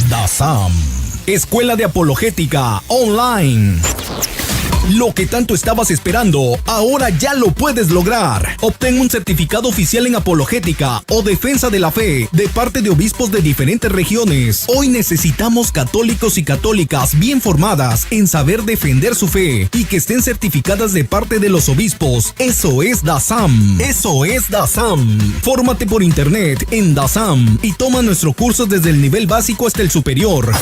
DASAM, Escuela de Apologética Online. Lo que tanto estabas esperando, ahora ya lo puedes lograr. Obtén un certificado oficial en apologética o defensa de la fe de parte de obispos de diferentes regiones. Hoy necesitamos católicos y católicas bien formadas en saber defender su fe y que estén certificadas de parte de los obispos. Eso es DASAM. Fórmate por internet en DASAM y toma nuestro curso desde el nivel básico hasta el superior.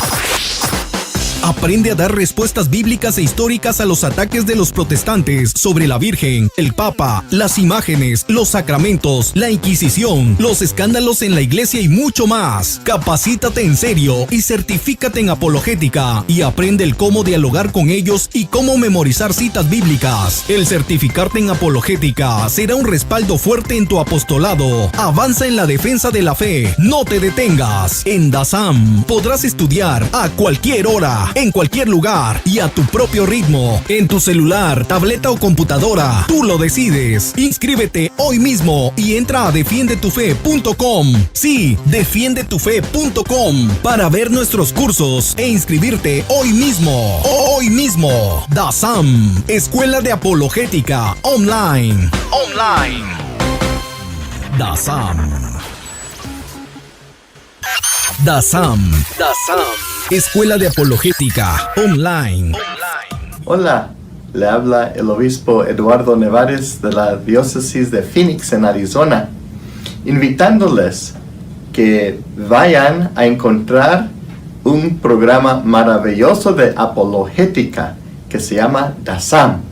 Aprende a dar respuestas bíblicas e históricas a los ataques de los protestantes sobre la Virgen, el Papa, las imágenes, los sacramentos, la Inquisición, los escándalos en la iglesia y mucho más. Capacítate en serio y certifícate en apologética y aprende el cómo dialogar con ellos y cómo memorizar citas bíblicas. El certificarte en apologética será un respaldo fuerte en tu apostolado. Avanza en la defensa de la fe. No te detengas. En DASAM podrás estudiar a cualquier hora, en cualquier lugar y a tu propio ritmo, en tu celular, tableta o computadora. Tú lo decides. Inscríbete hoy mismo y entra a defiendetufe.com. Sí, defiendetufe.com para ver nuestros cursos e inscribirte hoy mismo. Hoy mismo. DASAM, Escuela de Apologética Online. DASAM. Escuela de Apologética Online. Hola, le habla el obispo Eduardo Nevares de la diócesis de Phoenix en Arizona, invitándoles que vayan a encontrar un programa maravilloso de apologética que se llama DASAM.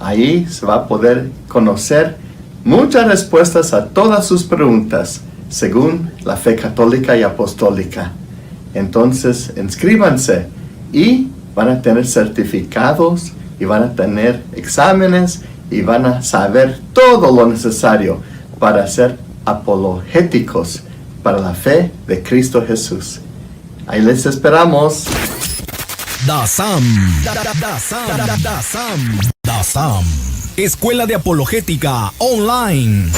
Ahí se va a poder conocer muchas respuestas a todas sus preguntas según la fe católica y apostólica. Entonces, inscríbanse y van a tener certificados y van a tener exámenes y van a saber todo lo necesario para ser apologéticos para la fe de Cristo Jesús. Ahí les esperamos. DASAM. Escuela de Apologética Online.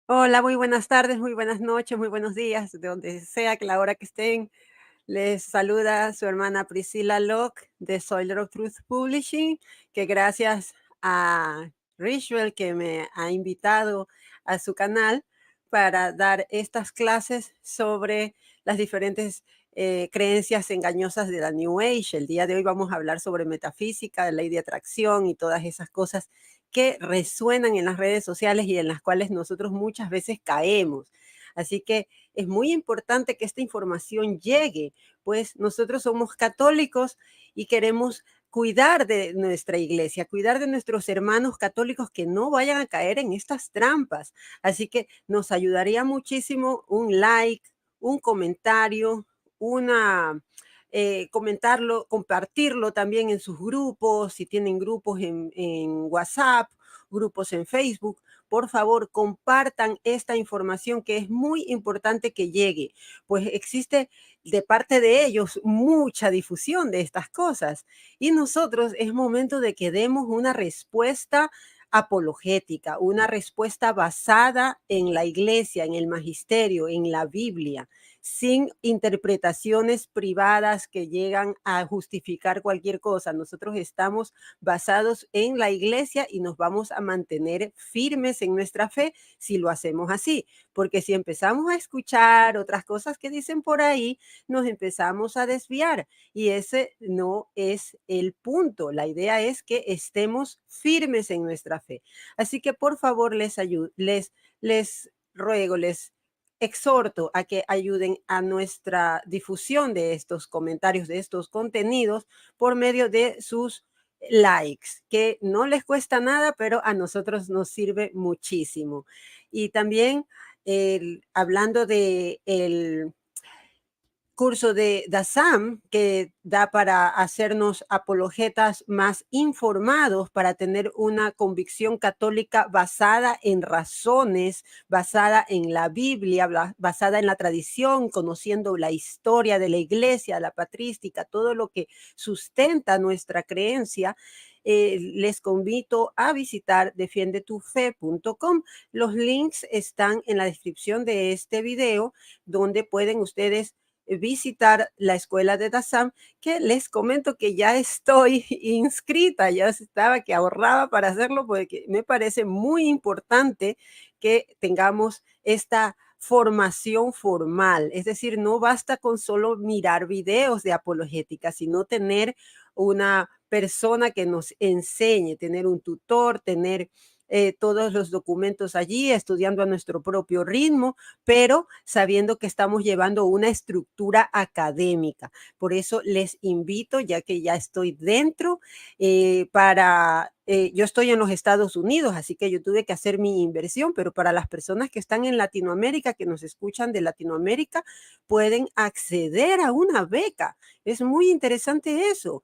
Hola, muy buenas tardes, muy buenas noches, muy buenos días, de donde sea que la hora que estén. Les saluda su hermana Priscilla Locke de Soil Rock Truth Publishing, que gracias a Ritual que me ha invitado a su canal para dar estas clases sobre las diferentes creencias engañosas de la New Age. El día de hoy vamos a hablar sobre metafísica, ley de atracción y todas esas cosas que resuenan en las redes sociales y en las cuales nosotros muchas veces caemos. Así que es muy importante que esta información llegue, pues nosotros somos católicos y queremos cuidar de nuestra iglesia, cuidar de nuestros hermanos católicos que no vayan a caer en estas trampas. Así que nos ayudaría muchísimo un like, un comentario, comentarlo, compartirlo también en sus grupos, si tienen grupos en WhatsApp, grupos en Facebook. Por favor, compartan esta información que es muy importante que llegue, pues existe de parte de ellos mucha difusión de estas cosas y nosotros es momento de que demos una respuesta apologética, una respuesta basada en la iglesia, en el magisterio, en la Biblia, sin interpretaciones privadas que llegan a justificar cualquier cosa. Nosotros estamos basados en la iglesia y nos vamos a mantener firmes en nuestra fe si lo hacemos así, porque si empezamos a escuchar otras cosas que dicen por ahí, nos empezamos a desviar y ese no es el punto. La idea es que estemos firmes en nuestra fe. Así que por favor les ruego, les exhorto a que ayuden a nuestra difusión de estos comentarios, de estos contenidos por medio de sus likes, que no les cuesta nada, pero a nosotros nos sirve muchísimo. Y también hablando de curso de DASAM que da para hacernos apologetas más informados, para tener una convicción católica basada en razones, basada en la Biblia, basada en la tradición, conociendo la historia de la iglesia, la patrística, todo lo que sustenta nuestra creencia. Les convito a visitar defiendetufe.com. Los links están en la descripción de este video, donde pueden ustedes visitar la escuela de DASAM, que les comento que ya estoy inscrita, ya estaba que ahorraba para hacerlo, porque me parece muy importante que tengamos esta formación formal. Es decir, no basta con solo mirar videos de apologética, sino tener una persona que nos enseñe, tener un tutor, tener todos los documentos allí, estudiando a nuestro propio ritmo, pero sabiendo que estamos llevando una estructura académica. Por eso les invito, ya que ya estoy dentro, yo estoy en los Estados Unidos, así que yo tuve que hacer mi inversión, pero para las personas que están en Latinoamérica, que nos escuchan de Latinoamérica, pueden acceder a una beca. Es muy interesante eso.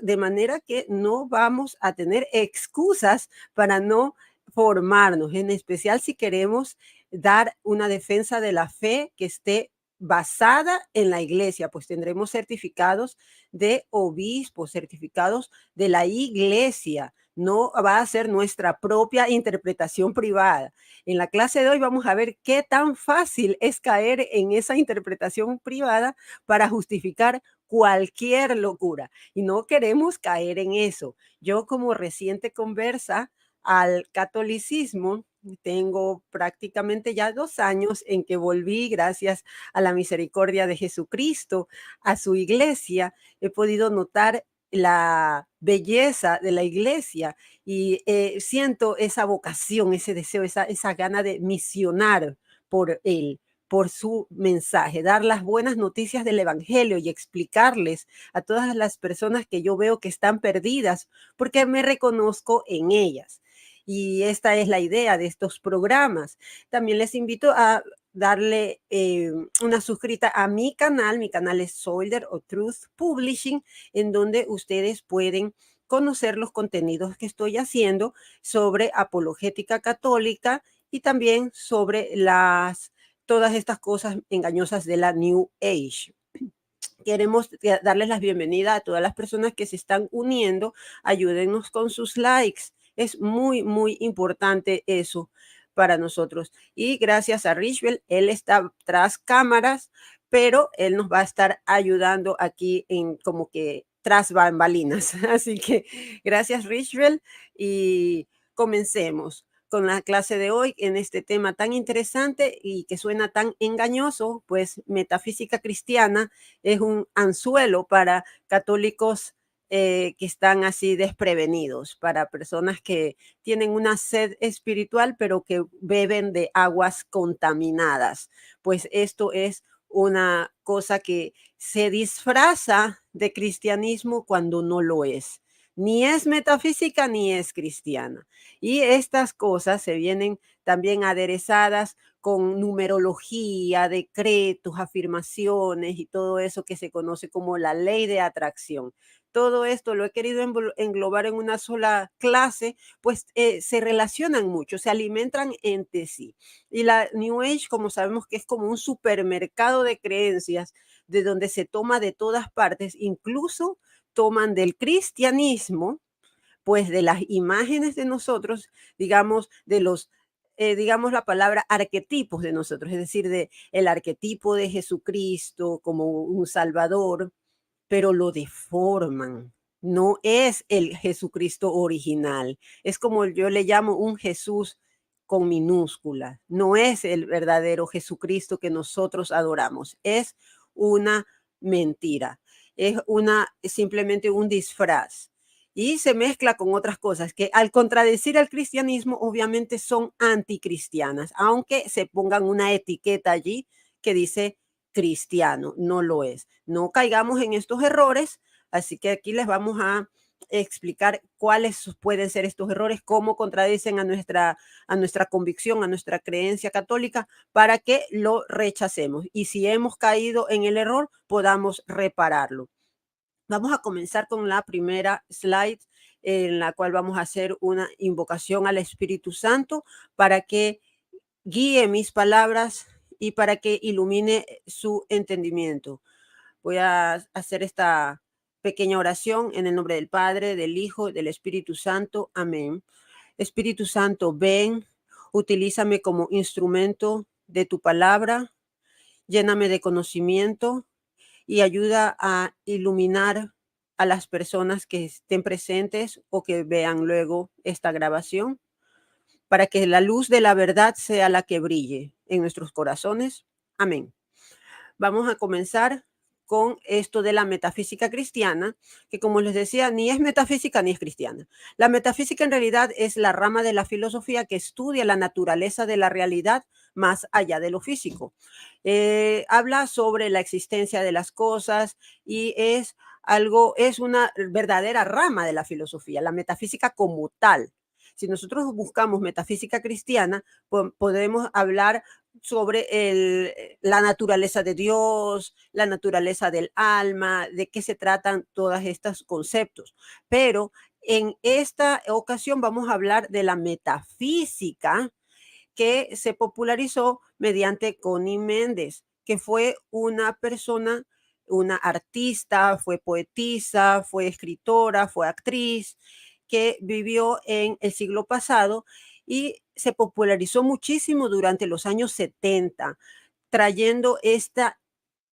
De manera que no vamos a tener excusas para no formarnos, en especial si queremos dar una defensa de la fe que esté basada en la iglesia, pues tendremos certificados de obispos, certificados de la iglesia. No va a ser nuestra propia interpretación privada. En la clase de hoy vamos a ver qué tan fácil es caer en esa interpretación privada para justificar cualquier locura. Y no queremos caer en eso. Yo, como reciente conversa al catolicismo, tengo prácticamente ya 2 años en que volví, gracias a la misericordia de Jesucristo, a su iglesia. He podido notar la belleza de la iglesia y siento esa vocación, ese deseo, esa gana de misionar por él, por su mensaje, dar las buenas noticias del evangelio y explicarles a todas las personas que yo veo que están perdidas, porque me reconozco en ellas. Y esta es la idea de estos programas. También les invito a darle una suscrita a mi canal es Solder o Truth Publishing, en donde ustedes pueden conocer los contenidos que estoy haciendo sobre apologética católica y también sobre todas estas cosas engañosas de la New Age. Queremos darles la bienvenida a todas las personas que se están uniendo. Ayúdennos con sus likes. Es muy, muy importante eso para nosotros. Y gracias a Richwell, él está tras cámaras, pero él nos va a estar ayudando aquí en como que tras bambalinas. Así que gracias, Richwell, y comencemos con la clase de hoy en este tema tan interesante y que suena tan engañoso, pues metafísica cristiana es un anzuelo para católicos que están así desprevenidos, para personas que tienen una sed espiritual, pero que beben de aguas contaminadas. Pues esto es una cosa que se disfraza de cristianismo cuando no lo es. Ni es metafísica ni es cristiana. Y estas cosas se vienen también aderezadas con numerología, decretos, afirmaciones y todo eso que se conoce como la ley de atracción. Todo esto lo he querido englobar en una sola clase, pues se relacionan mucho, se alimentan entre sí. Y la New Age, como sabemos que es como un supermercado de creencias, de donde se toma de todas partes, incluso toman del cristianismo, pues de las imágenes de nosotros, digamos, digamos la palabra arquetipos de nosotros, es decir, de el arquetipo de Jesucristo como un salvador, pero lo deforman. No es el Jesucristo original. Es como yo le llamo un Jesús con minúscula. No es el verdadero Jesucristo que nosotros adoramos. Es una mentira. Es simplemente un disfraz. Y se mezcla con otras cosas que al contradecir al cristianismo obviamente son anticristianas, aunque se pongan una etiqueta allí que dice cristiano, no lo es. No caigamos en estos errores, así que aquí les vamos a explicar cuáles pueden ser estos errores, cómo contradicen a nuestra convicción, a nuestra creencia católica, para que lo rechacemos. Y si hemos caído en el error, podamos repararlo. Vamos a comenzar con la primera slide, en la cual vamos a hacer una invocación al Espíritu Santo para que guíe mis palabras y para que ilumine su entendimiento. Voy a hacer esta pequeña oración en el nombre del Padre, del Hijo y del Espíritu Santo. Amén. Espíritu Santo, ven, utilízame como instrumento de tu palabra, lléname de conocimiento y ayuda a iluminar a las personas que estén presentes o que vean luego esta grabación, para que la luz de la verdad sea la que brille en nuestros corazones. Amén. Vamos a comenzar con esto de la metafísica cristiana, que como les decía, ni es metafísica ni es cristiana. La metafísica en realidad es la rama de la filosofía que estudia la naturaleza de la realidad más allá de lo físico. Habla sobre la existencia de las cosas y es una verdadera rama de la filosofía, la metafísica como tal. Si nosotros buscamos metafísica cristiana, podemos hablar sobre la naturaleza de Dios, la naturaleza del alma, de qué se tratan todos estos conceptos. Pero en esta ocasión vamos a hablar de la metafísica que se popularizó mediante Connie Méndez, que fue una persona, una artista, fue poetisa, fue escritora, fue actriz, que vivió en el siglo pasado y se popularizó muchísimo durante los años 70, trayendo esta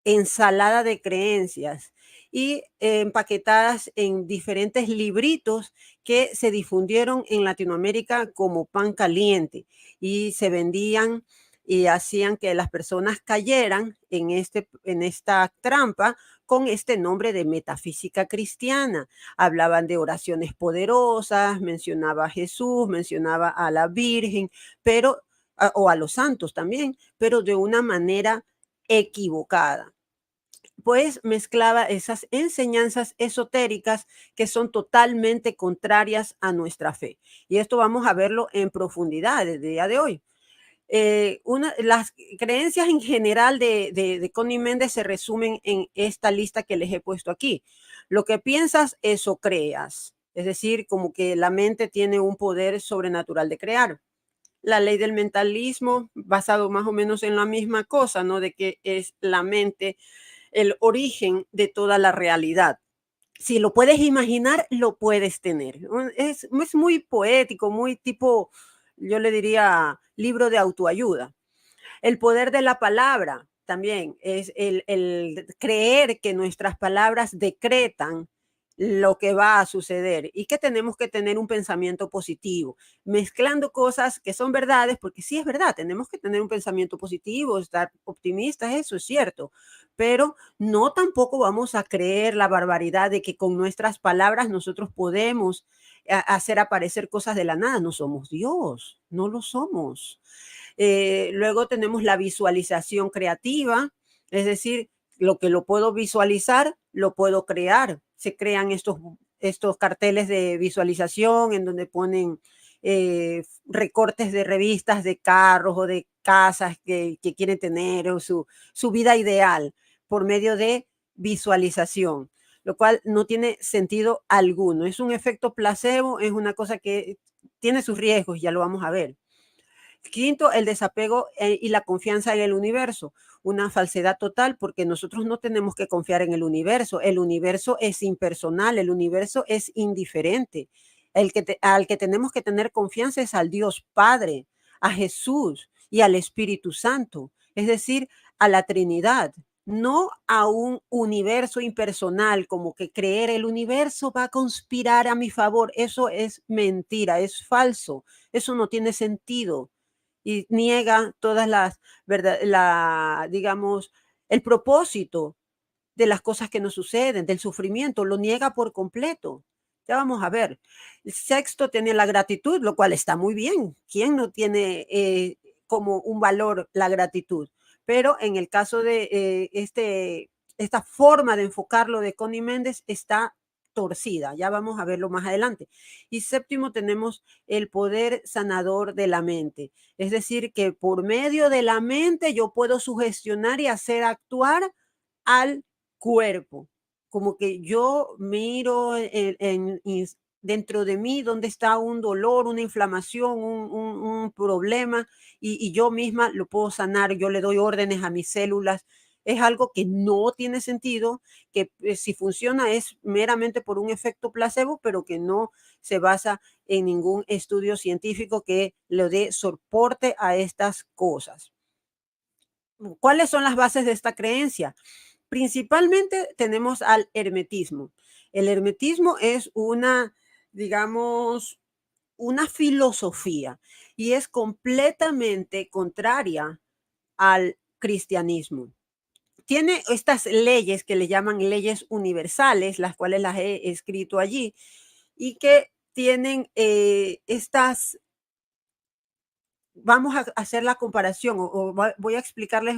ensalada de creencias y empaquetadas en diferentes libritos que se difundieron en Latinoamérica como pan caliente y se vendían y hacían que las personas cayeran en esta trampa con este nombre de metafísica cristiana. Hablaban de oraciones poderosas, mencionaba a Jesús, mencionaba a la Virgen, pero o a los santos también, pero de una manera equivocada. Pues mezclaba esas enseñanzas esotéricas que son totalmente contrarias a nuestra fe. Y esto vamos a verlo en profundidad el día de hoy. Las creencias en general de Connie Méndez se resumen en esta lista que les he puesto aquí. Lo que piensas, eso creas. Es decir, como que la mente tiene un poder sobrenatural de crear. La ley del mentalismo, basado más o menos en la misma cosa, ¿no? De que es la mente el origen de toda la realidad. Si lo puedes imaginar, lo puedes tener. Es muy poético, muy tipo, yo le diría, libro de autoayuda. El poder de la palabra también es el creer que nuestras palabras decretan lo que va a suceder y que tenemos que tener un pensamiento positivo, mezclando cosas que son verdades, porque sí es verdad, tenemos que tener un pensamiento positivo, estar optimistas, eso es cierto, pero no tampoco vamos a creer la barbaridad de que con nuestras palabras nosotros podemos hacer aparecer cosas de la nada. No somos Dios, no lo somos. Luego tenemos la visualización creativa, es decir, lo que lo puedo visualizar, lo puedo crear. Se crean estos carteles de visualización en donde ponen recortes de revistas de carros o de casas que quieren tener o su vida ideal por medio de visualización, lo cual no tiene sentido alguno. Es un efecto placebo, es una cosa que tiene sus riesgos, ya lo vamos a ver. Quinto, el desapego y la confianza en el universo. Una falsedad total porque nosotros no tenemos que confiar en el universo. El universo es impersonal, el universo es indiferente. Al que tenemos que tener confianza es al Dios Padre, a Jesús y al Espíritu Santo, es decir, a la Trinidad. No a un universo impersonal, como que creer el universo va a conspirar a mi favor. Eso es mentira, es falso. Eso no tiene sentido y niega todas las, digamos, el propósito de las cosas que nos suceden, del sufrimiento, lo niega por completo. Ya vamos a ver. El sexto tiene la gratitud, lo cual está muy bien. ¿Quién no tiene como un valor la gratitud? Pero en el caso de esta forma de enfocarlo de Connie Méndez está torcida. Ya vamos a verlo más adelante. Y séptimo, tenemos el poder sanador de la mente. Es decir, que por medio de la mente yo puedo sugestionar y hacer actuar al cuerpo. Como que yo miro dentro de mí donde está un dolor, una inflamación, un problema, y yo misma lo puedo sanar. Yo le doy órdenes a mis células. Es algo que no tiene sentido, que si funciona es meramente por un efecto placebo, pero que no se basa en ningún estudio científico que le dé soporte a estas cosas. ¿Cuáles son las bases de esta creencia? Principalmente tenemos al hermetismo. El hermetismo es una, digamos, una filosofía y es completamente contraria al cristianismo. Tiene estas leyes que le llaman leyes universales, las cuales las he escrito allí, y que tienen estas, vamos a hacer la comparación voy a explicarles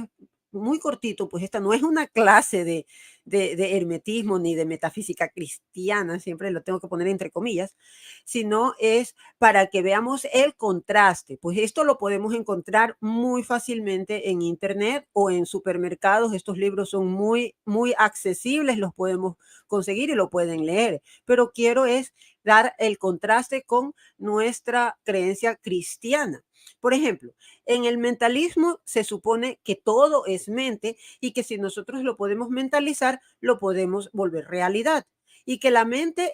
muy cortito, pues esta no es una clase de hermetismo ni de metafísica cristiana, siempre lo tengo que poner entre comillas, sino es para que veamos el contraste. Pues esto lo podemos encontrar muy fácilmente en internet o en supermercados. Estos libros son muy, muy accesibles, los podemos conseguir y lo pueden leer, pero quiero es dar el contraste con nuestra creencia cristiana. Por ejemplo, en el mentalismo se supone que todo es mente y que si nosotros lo podemos mentalizar, lo podemos volver realidad. Y que la mente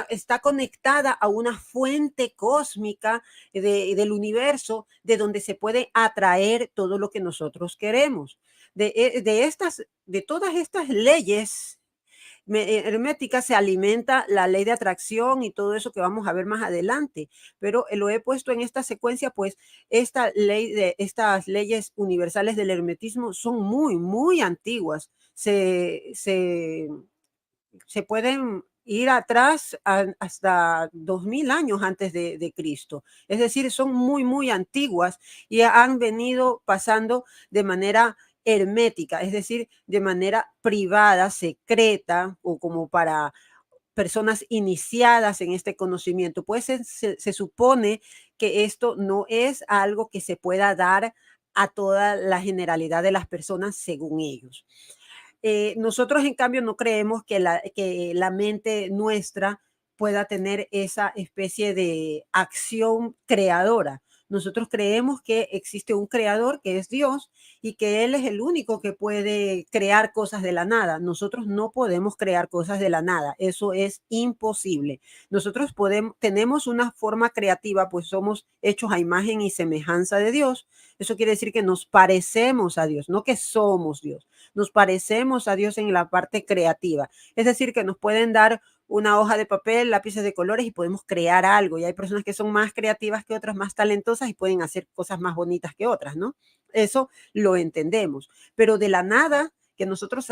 está conectada a una fuente cósmica del universo de donde se puede atraer todo lo que nosotros queremos. De todas estas leyes hermética se alimenta la ley de atracción y todo eso que vamos a ver más adelante, pero lo he puesto en esta secuencia, pues estas leyes universales del hermetismo son muy, muy antiguas. Se pueden ir atrás hasta 2000 años antes de Cristo. Es decir, son muy, muy antiguas y han venido pasando de manera hermética, es decir, de manera privada, secreta o como para personas iniciadas en este conocimiento. Pues se supone que esto no es algo que se pueda dar a toda la generalidad de las personas según ellos. Nosotros, en cambio, no creemos que la mente nuestra pueda tener esa especie de acción creadora. Nosotros creemos que existe un creador que es Dios y que Él es el único que puede crear cosas de la nada. Nosotros no podemos crear cosas de la nada. Eso es imposible. Nosotros tenemos una forma creativa, pues somos hechos a imagen y semejanza de Dios. Eso quiere decir que nos parecemos a Dios, no que somos Dios. Nos parecemos a Dios en la parte creativa. Es decir, que nos pueden dar una hoja de papel, lápices de colores y podemos crear algo. Y hay personas que son más creativas que otras, más talentosas y pueden hacer cosas más bonitas que otras, ¿no? Eso lo entendemos. Pero de la nada, que nosotros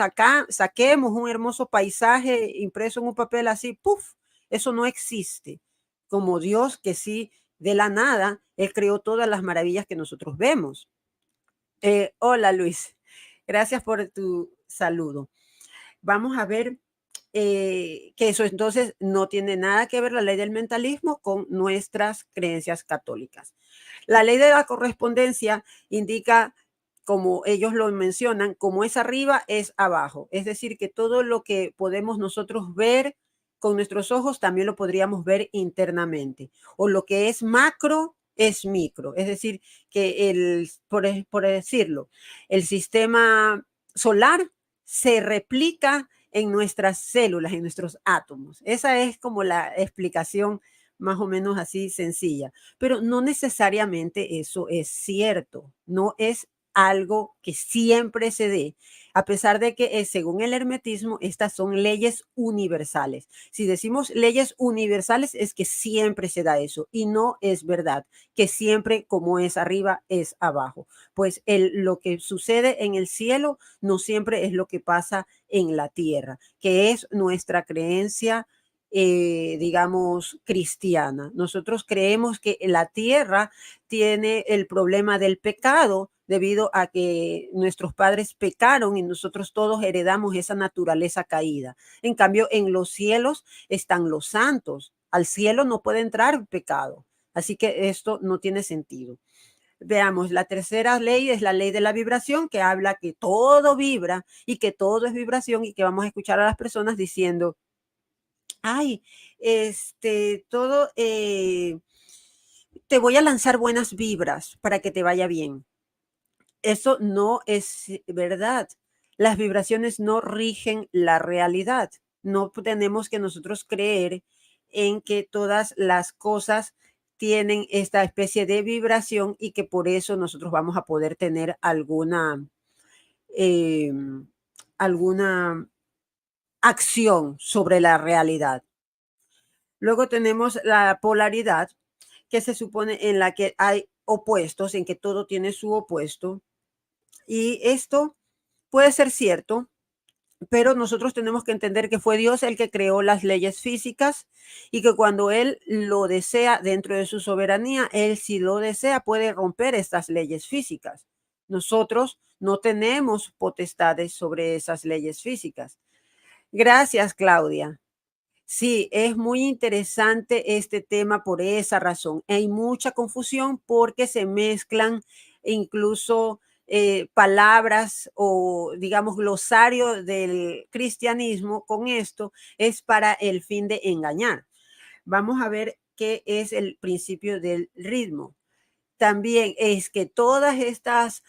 saquemos un hermoso paisaje impreso en un papel así, ¡puf! Eso no existe. Como Dios que sí, de la nada, Él creó todas las maravillas que nosotros vemos. Hola, Luis. Gracias por tu saludo. Vamos a ver que eso entonces no tiene nada que ver la ley del mentalismo con nuestras creencias católicas. La ley de la correspondencia indica, como ellos lo mencionan, como es arriba, es abajo. Es decir, que todo lo que podemos nosotros ver con nuestros ojos también lo podríamos ver internamente. O lo que es macro es micro. Es decir, que por decirlo, el sistema solar se replica en nuestras células, en nuestros átomos. Esa es como la explicación más o menos así sencilla, pero no necesariamente eso es cierto, no es algo que siempre se dé, a pesar de que según el hermetismo, estas son leyes universales. Si decimos leyes universales es que siempre se da eso y no es verdad que siempre como es arriba es abajo. Pues lo que sucede en el cielo no siempre es lo que pasa en la tierra, que es nuestra creencia, digamos, cristiana. Nosotros creemos que la tierra tiene el problema del pecado, debido a que nuestros padres pecaron y nosotros todos heredamos esa naturaleza caída. En cambio, en los cielos están los santos. Al cielo no puede entrar pecado. Así que esto no tiene sentido. Veamos, la tercera ley es la ley de la vibración, que habla que todo vibra y que todo es vibración, y que vamos a escuchar a las personas diciendo, ay, todo, te voy a lanzar buenas vibras para que te vaya bien. Eso no es verdad. Las vibraciones no rigen la realidad. No tenemos que nosotros creer en que todas las cosas tienen esta especie de vibración y que por eso nosotros vamos a poder tener eh, alguna acción sobre la realidad. Luego tenemos la polaridad, que se supone en la que hay opuestos, en que todo tiene su opuesto. Y esto puede ser cierto, pero nosotros tenemos que entender que fue Dios el que creó las leyes físicas y que cuando Él lo desea dentro de su soberanía, Él si lo desea puede romper estas leyes físicas. Nosotros no tenemos potestades sobre esas leyes físicas. Gracias, Claudia. Sí, es muy interesante este tema por esa razón. Hay mucha confusión porque se mezclan incluso palabras o, digamos, glosario del cristianismo con esto. Es para el fin de engañar. Vamos a ver qué es el principio del ritmo. También es que todas estas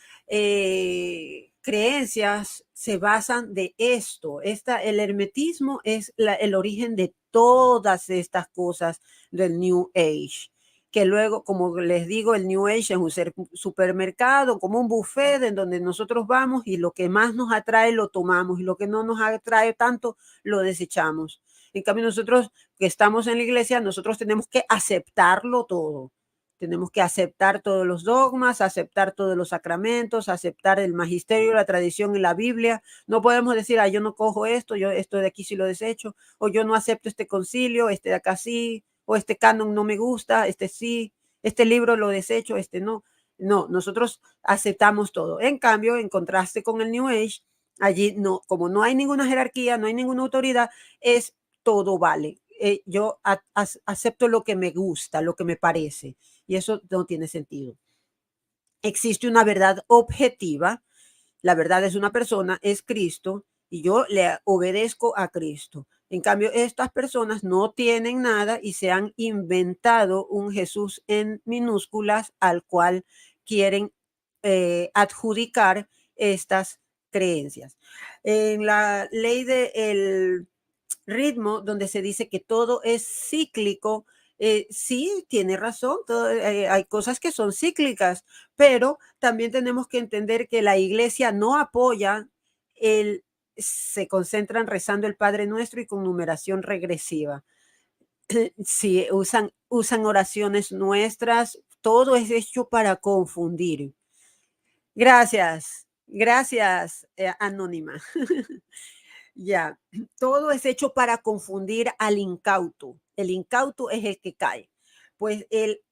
creencias se basan de esto. El hermetismo es el origen de todas estas cosas del New Age, que luego, como les digo, el New Age es un supermercado, como un buffet en donde nosotros vamos y lo que más nos atrae lo tomamos y lo que no nos atrae tanto lo desechamos. En cambio, nosotros que estamos en la iglesia, nosotros tenemos que aceptarlo todo. Tenemos que aceptar todos los dogmas, aceptar todos los sacramentos, aceptar el magisterio, la tradición y la Biblia. No podemos decir, yo no cojo esto, yo esto de aquí sí lo desecho, o yo no acepto este concilio, este de acá sí, o este canon no me gusta, este sí, este libro lo desecho, este no. No, nosotros aceptamos todo. En cambio, en contraste con el New Age, allí no, como no hay ninguna jerarquía, no hay ninguna autoridad, es todo vale. Yo acepto lo que me gusta, lo que me parece. Y eso no tiene sentido. Existe una verdad objetiva. La verdad es una persona, es Cristo, y yo le obedezco a Cristo. En cambio, estas personas no tienen nada y se han inventado un Jesús en minúsculas al cual quieren adjudicar estas creencias. En la ley del ritmo, donde se dice que todo es cíclico, sí, tiene razón, hay cosas que son cíclicas, pero también tenemos que entender que la iglesia no apoya se concentran rezando el Padre Nuestro y con numeración regresiva. Sí, usan oraciones nuestras, todo es hecho para confundir. Gracias, Anónima. Ya, todo es hecho para confundir al incauto. El incauto es el que cae. Pues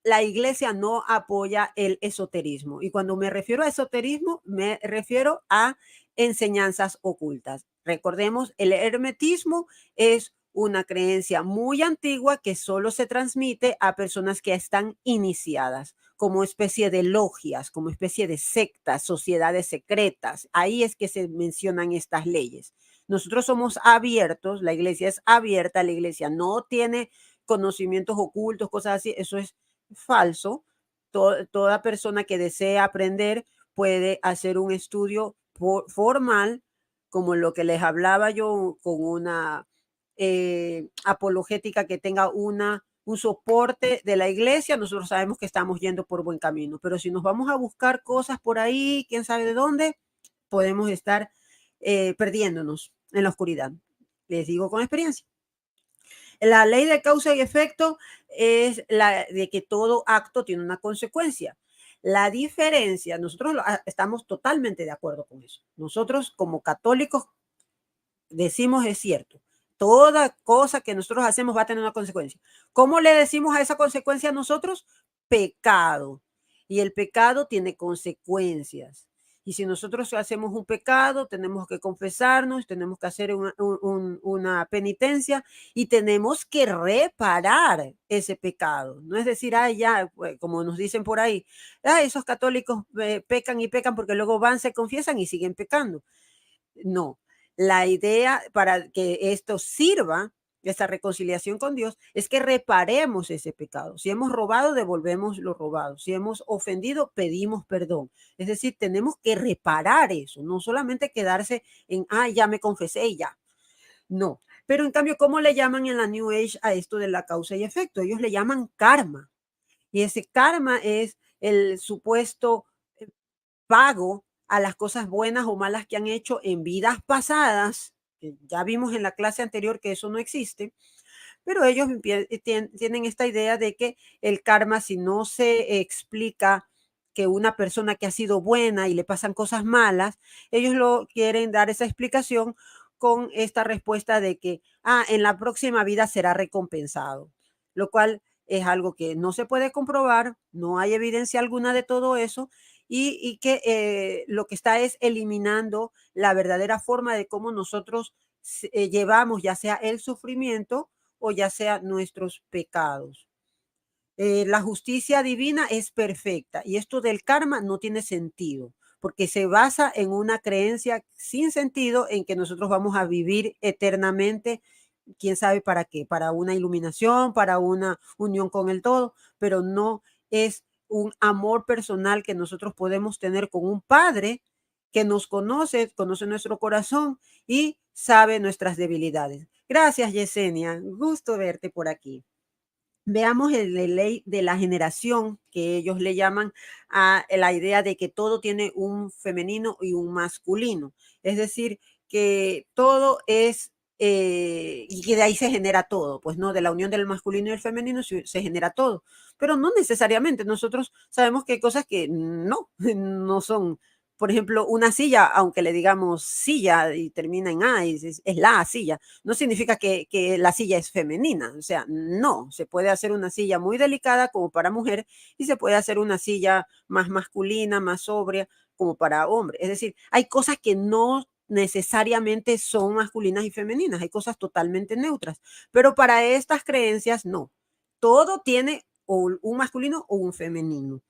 la iglesia no apoya el esoterismo. Y cuando me refiero a esoterismo, me refiero a enseñanzas ocultas. Recordemos, el hermetismo es una creencia muy antigua que solo se transmite a personas que están iniciadas, como especie de logias, como especie de sectas, sociedades secretas. Ahí es que se mencionan estas leyes. Nosotros somos abiertos, la iglesia es abierta, la iglesia no tiene conocimientos ocultos, cosas así, eso es falso. Toda persona que desea aprender puede hacer un estudio formal, como lo que les hablaba yo, con una apologética que tenga un soporte de la iglesia. Nosotros sabemos que estamos yendo por buen camino, pero si nos vamos a buscar cosas por ahí, quién sabe de dónde, podemos estar perdiéndonos en la oscuridad. Les digo con experiencia. La ley de causa y efecto es la de que todo acto tiene una consecuencia. La diferencia, nosotros estamos totalmente de acuerdo con eso. Nosotros como católicos decimos es cierto. Toda cosa que nosotros hacemos va a tener una consecuencia. ¿Cómo le decimos a esa consecuencia a nosotros? Pecado. y el pecado tiene consecuencias. Y si nosotros hacemos un pecado, tenemos que confesarnos, tenemos que hacer una penitencia y tenemos que reparar ese pecado. No es decir, ya, como nos dicen por ahí, esos católicos pecan y pecan porque luego van, se confiesan y siguen pecando. No, la idea para que esto sirva, esa reconciliación con Dios, es que reparemos ese pecado. Si hemos robado, devolvemos lo robado. Si hemos ofendido, pedimos perdón. Es decir, tenemos que reparar eso, no solamente quedarse en, ya me confesé y ya. No, pero en cambio, ¿cómo le llaman en la New Age a esto de la causa y efecto? Ellos le llaman karma. Y ese karma es el supuesto pago a las cosas buenas o malas que han hecho en vidas pasadas, que ya vimos en la clase anterior que eso no existe, pero ellos tienen esta idea de que el karma, si no se explica que una persona que ha sido buena y le pasan cosas malas, ellos lo quieren dar esa explicación con esta respuesta de que, en la próxima vida será recompensado, lo cual es algo que no se puede comprobar, no hay evidencia alguna de todo eso, y que lo que está es eliminando la verdadera forma de cómo nosotros llevamos ya sea el sufrimiento o ya sea nuestros pecados. La justicia divina es perfecta y esto del karma no tiene sentido porque se basa en una creencia sin sentido en que nosotros vamos a vivir eternamente, quién sabe para qué, para una iluminación, para una unión con el todo, pero no es un amor personal que nosotros podemos tener con un padre que nos conoce, conoce nuestro corazón y sabe nuestras debilidades. Gracias, Yesenia. Gusto verte por aquí. Veamos el de ley de la generación, que ellos le llaman a la idea de que todo tiene un femenino y un masculino. Es decir, que todo es, y que de ahí se genera todo, pues no, de la unión del masculino y el femenino se genera todo. Pero no necesariamente, nosotros sabemos que hay cosas que no, no son. Por ejemplo, una silla, aunque le digamos silla y termina en A, es la silla, no significa que la silla es femenina. O sea, no, se puede hacer una silla muy delicada como para mujer y se puede hacer una silla más masculina, más sobria como para hombre. Es decir, hay cosas que no necesariamente son masculinas y femeninas, hay cosas totalmente neutras, pero para estas creencias no, todo tiene o un masculino o un femenino.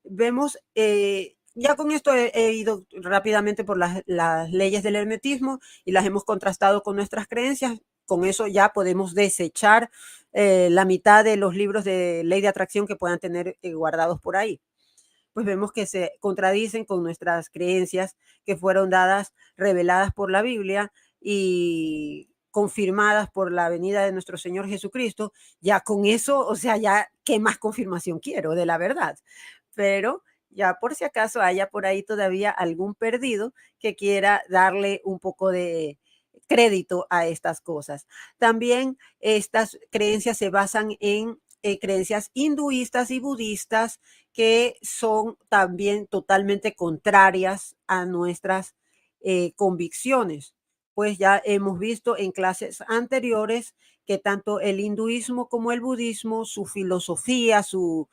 Vemos, ya con esto he ido rápidamente por las leyes del hermetismo y las hemos contrastado con nuestras creencias. Con eso ya podemos desechar la mitad de los libros de ley de atracción que puedan tener guardados por ahí. Pues vemos que se contradicen con nuestras creencias que fueron dadas, reveladas por la Biblia y confirmadas por la venida de nuestro Señor Jesucristo. Ya con eso, o sea, ya qué más confirmación quiero de la verdad. Pero ya por si acaso haya por ahí todavía algún perdido que quiera darle un poco de crédito a estas cosas. También estas creencias se basan en creencias hinduistas y budistas que son también totalmente contrarias a nuestras convicciones. Pues ya hemos visto en clases anteriores que tanto el hinduismo como el budismo, su filosofía, su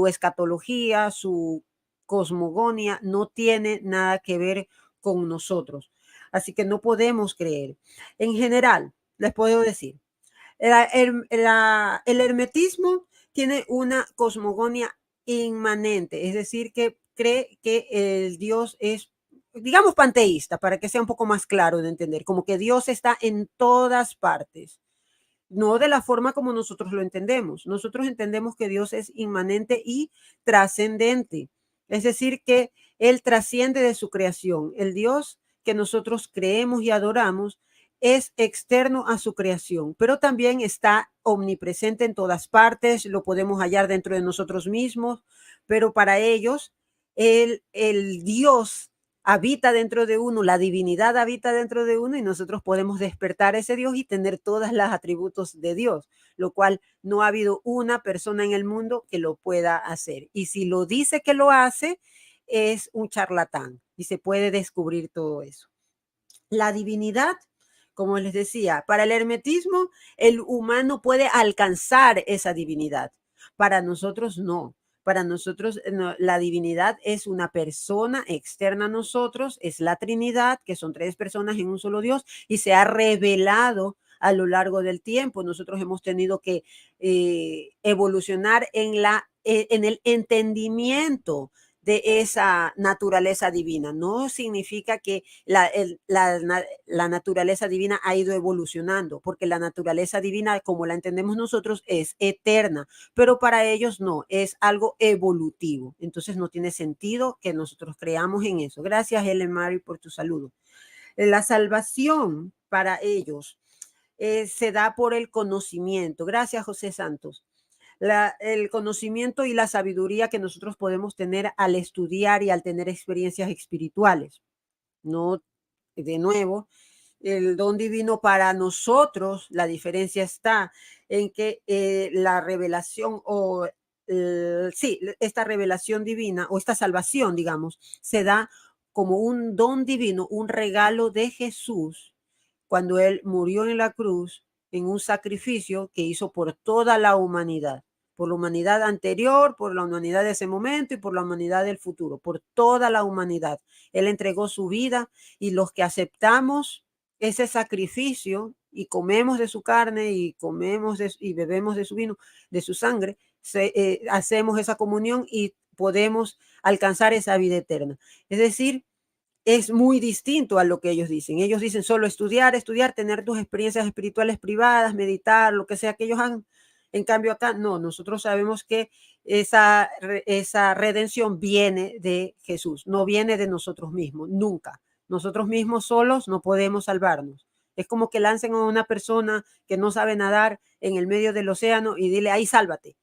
escatología, su cosmogonía, no tiene nada que ver con nosotros. Así que no podemos creer. En general, les puedo decir, el hermetismo tiene una cosmogonía inmanente, es decir, que cree que el Dios es, digamos, panteísta, para que sea un poco más claro de entender, como que Dios está en todas partes, no de la forma como nosotros lo entendemos. Nosotros entendemos que Dios es inmanente y trascendente, es decir, que Él trasciende de su creación. El Dios que nosotros creemos y adoramos es externo a su creación, pero también está omnipresente en todas partes, lo podemos hallar dentro de nosotros mismos, pero para ellos el Dios habita dentro de uno, la divinidad habita dentro de uno y nosotros podemos despertar a ese Dios y tener todos los atributos de Dios, lo cual no ha habido una persona en el mundo que lo pueda hacer. Y si lo dice que lo hace, es un charlatán y se puede descubrir todo eso. La divinidad, como les decía, para el hermetismo, el humano puede alcanzar esa divinidad. Para nosotros no. Para nosotros, la divinidad es una persona externa a nosotros, es la Trinidad, que son 3 personas en un solo Dios, y se ha revelado a lo largo del tiempo. Nosotros hemos tenido que evolucionar en el entendimiento de esa naturaleza divina. No significa que la naturaleza divina ha ido evolucionando, porque la naturaleza divina, como la entendemos nosotros, es eterna, pero para ellos no, es algo evolutivo. Entonces no tiene sentido que nosotros creamos en eso. Gracias, Helen Mary, por tu saludo. La salvación para ellos se da por el conocimiento. Gracias, José Santos. El conocimiento y la sabiduría que nosotros podemos tener al estudiar y al tener experiencias espirituales. No, de nuevo, el don divino para nosotros, la diferencia está en que la revelación esta revelación divina o esta salvación, digamos, se da como un don divino, un regalo de Jesús cuando él murió en la cruz en un sacrificio que hizo por toda la humanidad, por la humanidad anterior, por la humanidad de ese momento y por la humanidad del futuro, por toda la humanidad. Él entregó su vida y los que aceptamos ese sacrificio y comemos de su carne y y bebemos de su vino, de su sangre, hacemos esa comunión y podemos alcanzar esa vida eterna. Es decir, es muy distinto a lo que ellos dicen. Ellos dicen solo estudiar, tener tus experiencias espirituales privadas, meditar, lo que sea que ellos hagan. En cambio acá, no, nosotros sabemos que esa redención viene de Jesús, no viene de nosotros mismos, nunca. Nosotros mismos solos no podemos salvarnos. Es como que lancen a una persona que no sabe nadar en el medio del océano y dile, ahí sálvate.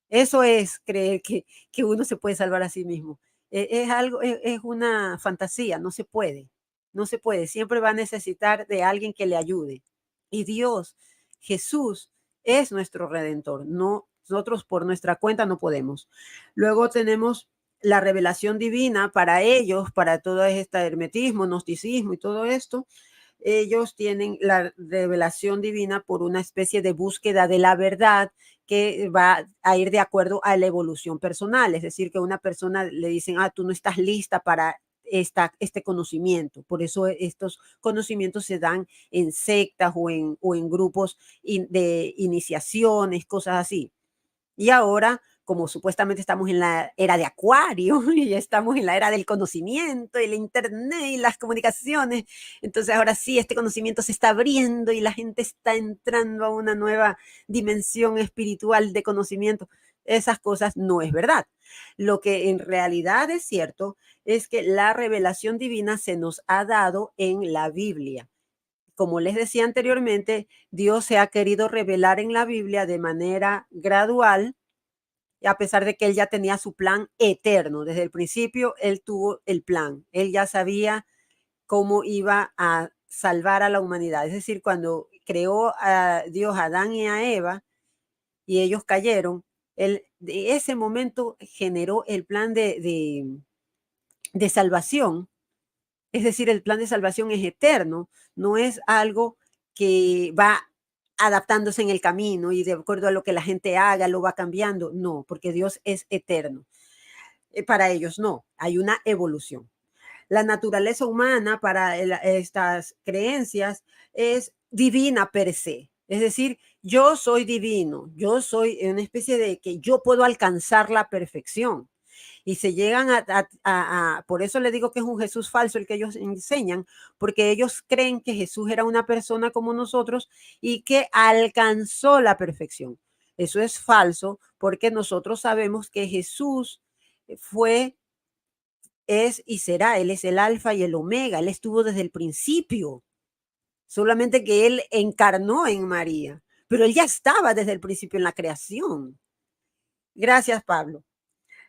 Eso es creer que uno se puede salvar a sí mismo. Es una fantasía, no se puede, no se puede. Siempre va a necesitar de alguien que le ayude. Y Dios, Jesús, es nuestro redentor. No, nosotros por nuestra cuenta no podemos. Luego tenemos la revelación divina para ellos, para todo este hermetismo, gnosticismo y todo esto. Ellos tienen la revelación divina por una especie de búsqueda de la verdad que va a ir de acuerdo a la evolución personal. Es decir, que a una persona le dicen, tú no estás lista para este conocimiento. Por eso estos conocimientos se dan en sectas o en grupos de iniciaciones, cosas así. Y ahora, como supuestamente estamos en la era de Acuario y ya estamos en la era del conocimiento y el internet y las comunicaciones, entonces ahora sí, este conocimiento se está abriendo y la gente está entrando a una nueva dimensión espiritual de conocimiento. Esas cosas no es verdad. Lo que en realidad es cierto es que la revelación divina se nos ha dado en la Biblia. Como les decía anteriormente, Dios se ha querido revelar en la Biblia de manera gradual, a pesar de que él ya tenía su plan eterno. Desde el principio, él tuvo el plan. Él ya sabía cómo iba a salvar a la humanidad. Es decir, cuando creó a Dios a Adán y a Eva y ellos cayeron, él de ese momento generó el plan de salvación. Es decir, el plan de salvación es eterno, no es algo que va adaptándose en el camino y de acuerdo a lo que la gente haga lo va cambiando. No, porque Dios es eterno. Para ellos no, hay una evolución. La naturaleza humana para estas creencias es divina per se. Es decir, yo soy divino, yo soy una especie de que yo puedo alcanzar la perfección. Y se llegan por eso le digo que es un Jesús falso el que ellos enseñan, porque ellos creen que Jesús era una persona como nosotros y que alcanzó la perfección. Eso es falso porque nosotros sabemos que Jesús es y será, él es el alfa y el omega, él estuvo desde el principio, solamente que él encarnó en María, pero él ya estaba desde el principio en la creación. Gracias, Pablo.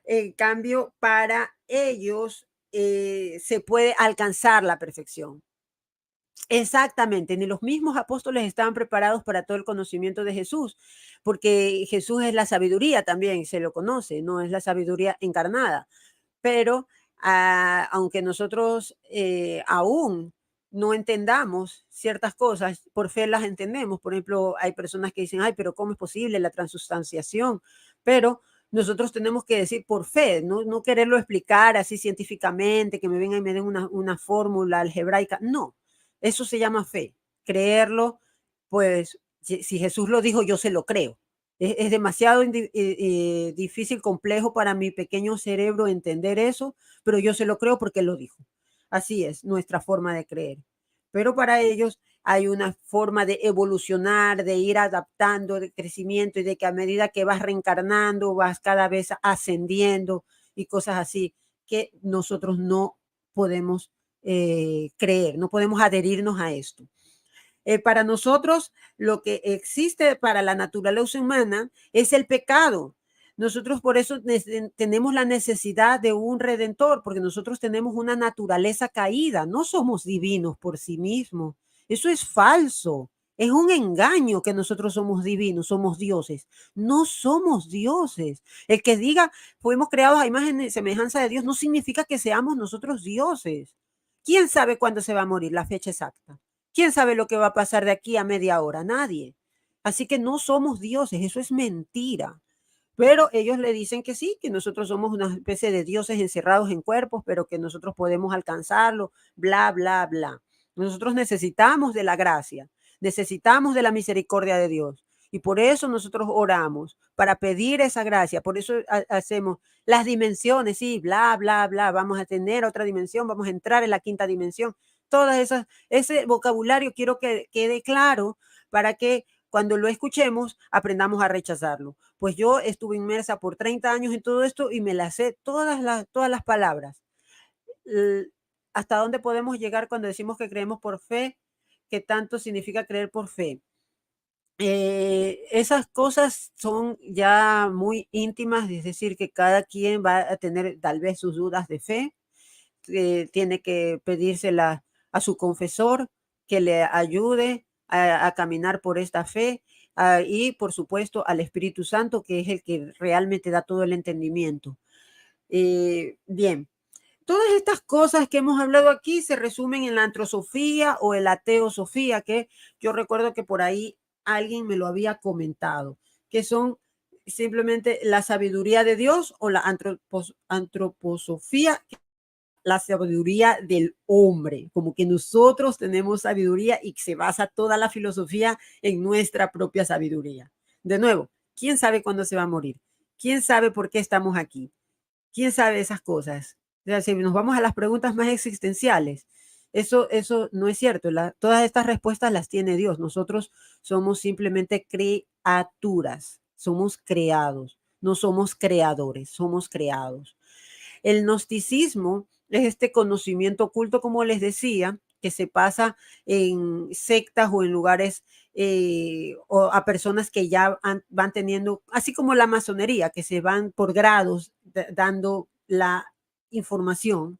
En cambio, para ellos se puede alcanzar la perfección. Exactamente, ni los mismos apóstoles estaban preparados para todo el conocimiento de Jesús, porque Jesús es la sabiduría también, se lo conoce, no es la sabiduría encarnada. Pero aunque nosotros aún no entendamos ciertas cosas, por fe las entendemos. Por ejemplo, hay personas que dicen, ay, pero ¿cómo es posible la transustanciación? Pero nosotros tenemos que decir por fe, no quererlo explicar así científicamente, que me vengan y me den una fórmula algebraica. No, eso se llama fe. Creerlo, pues, si Jesús lo dijo, yo se lo creo. Es demasiado difícil, complejo para mi pequeño cerebro entender eso, pero yo se lo creo porque lo dijo. Así es nuestra forma de creer. Pero para ellos hay una forma de evolucionar, de ir adaptando, de crecimiento y de que a medida que vas reencarnando, vas cada vez ascendiendo y cosas así que nosotros no podemos creer, no podemos adherirnos a esto. Para nosotros, lo que existe para la naturaleza humana es el pecado. Nosotros por eso tenemos la necesidad de un redentor, porque nosotros tenemos una naturaleza caída. No somos divinos por sí mismos. Eso es falso. Es un engaño que nosotros somos divinos, somos dioses. No somos dioses. El que diga fuimos creados a imagen y semejanza de Dios no significa que seamos nosotros dioses. ¿Quién sabe cuándo se va a morir? La fecha exacta. ¿Quién sabe lo que va a pasar de aquí a media hora? Nadie. Así que no somos dioses, eso es mentira. Pero ellos le dicen que sí, que nosotros somos una especie de dioses encerrados en cuerpos, pero que nosotros podemos alcanzarlo, bla, bla, bla. Nosotros necesitamos de la gracia, necesitamos de la misericordia de Dios. Y por eso nosotros oramos, para pedir esa gracia. Por eso hacemos las dimensiones, sí, bla, bla, bla. Vamos a tener otra dimensión, vamos a entrar en la quinta dimensión. Todas esas, ese vocabulario quiero que quede claro para que cuando lo escuchemos aprendamos a rechazarlo. Pues yo estuve inmersa por 30 años en todo esto y me las sé todas las palabras. ¿Hasta dónde podemos llegar cuando decimos que creemos por fe? ¿Qué tanto significa creer por fe? Esas cosas son ya muy íntimas, es decir, que cada quien va a tener tal vez sus dudas de fe, tiene que pedírsela a su confesor que le ayude a caminar por esta fe y por supuesto al Espíritu Santo, que es el que realmente da todo el entendimiento. Bien, todas estas cosas que hemos hablado aquí se resumen en la antrosofía o en la teosofía, que yo recuerdo que por ahí alguien me lo había comentado, que son simplemente la sabiduría de Dios o la antroposofía, la sabiduría del hombre, como que nosotros tenemos sabiduría y se basa toda la filosofía en nuestra propia sabiduría. De nuevo, ¿quién sabe cuándo se va a morir? ¿Quién sabe por qué estamos aquí? ¿Quién sabe esas cosas? O sea, si nos vamos a las preguntas más existenciales, eso no es cierto. Todas estas respuestas las tiene Dios. Nosotros somos simplemente criaturas, somos creados, no somos creadores, somos creados. El gnosticismo es este conocimiento oculto, como les decía, que se pasa en sectas o en lugares o a personas que ya van teniendo, así como la masonería, que se van por grados dando la información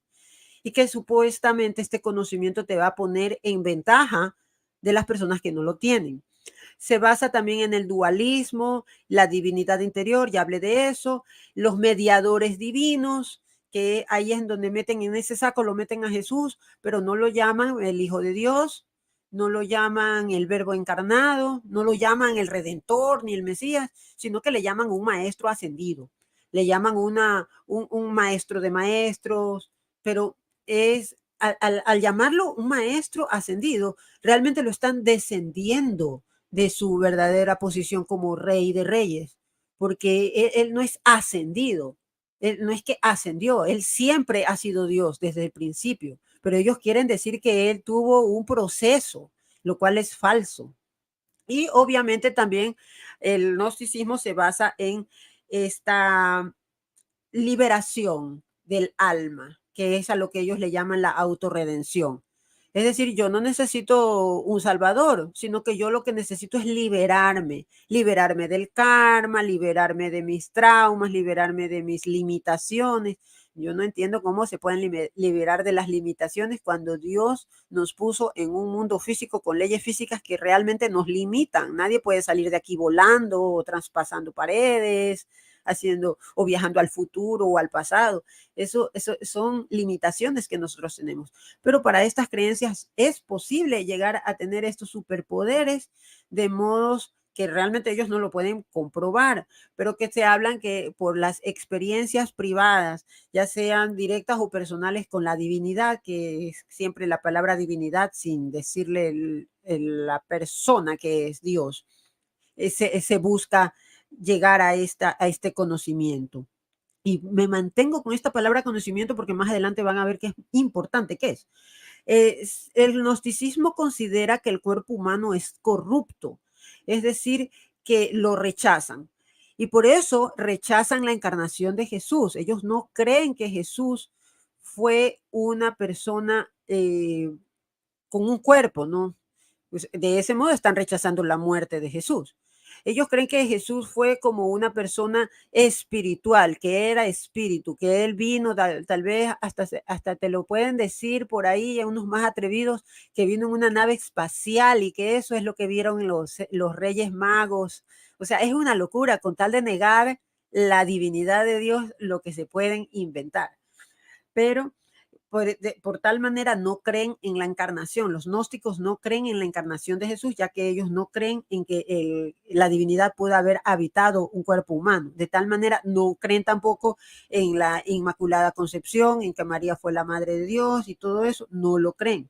y que supuestamente este conocimiento te va a poner en ventaja de las personas que no lo tienen. Se basa también en el dualismo, la divinidad interior, ya hablé de eso, los mediadores divinos, que ahí es en donde meten en ese saco, lo meten a Jesús, pero no lo llaman el Hijo de Dios, no lo llaman el Verbo encarnado, no lo llaman el Redentor ni el Mesías, sino que le llaman un maestro ascendido, le llaman un maestro de maestros, pero es al llamarlo un maestro ascendido, realmente lo están descendiendo de su verdadera posición como rey de reyes, porque él no es ascendido, él no es que ascendió, él siempre ha sido Dios desde el principio, pero ellos quieren decir que él tuvo un proceso, lo cual es falso. Y obviamente también el gnosticismo se basa en esta liberación del alma, que es a lo que ellos le llaman la autorredención. Es decir, yo no necesito un salvador, sino que yo lo que necesito es liberarme, liberarme del karma, liberarme de mis traumas, liberarme de mis limitaciones. Yo no entiendo cómo se pueden liberar de las limitaciones cuando Dios nos puso en un mundo físico con leyes físicas que realmente nos limitan. Nadie puede salir de aquí volando o traspasando paredes, haciendo o viajando al futuro o al pasado. Eso son limitaciones que nosotros tenemos. Pero para estas creencias es posible llegar a tener estos superpoderes de modos que realmente ellos no lo pueden comprobar, pero que se hablan que por las experiencias privadas, ya sean directas o personales con la divinidad, que es siempre la palabra divinidad sin decirle la persona que es Dios, se busca llegar a este conocimiento. Y me mantengo con esta palabra conocimiento porque más adelante van a ver que es importante, ¿qué es? El gnosticismo considera que el cuerpo humano es corrupto, es decir, que lo rechazan. Y por eso rechazan la encarnación de Jesús. Ellos no creen que Jesús fue una persona con un cuerpo, ¿no? Pues de ese modo están rechazando la muerte de Jesús. Ellos creen que Jesús fue como una persona espiritual, que era espíritu, que él vino, tal vez hasta te lo pueden decir por ahí, a unos más atrevidos, que vino en una nave espacial y que eso es lo que vieron los reyes magos. O sea, es una locura con tal de negar la divinidad de Dios, lo que se pueden inventar. Pero por tal manera no creen en la encarnación. Los gnósticos no creen en la encarnación de Jesús, ya que ellos no creen en que la divinidad pueda haber habitado un cuerpo humano. De tal manera no creen tampoco en la Inmaculada Concepción, en que María fue la Madre de Dios y todo eso, no lo creen.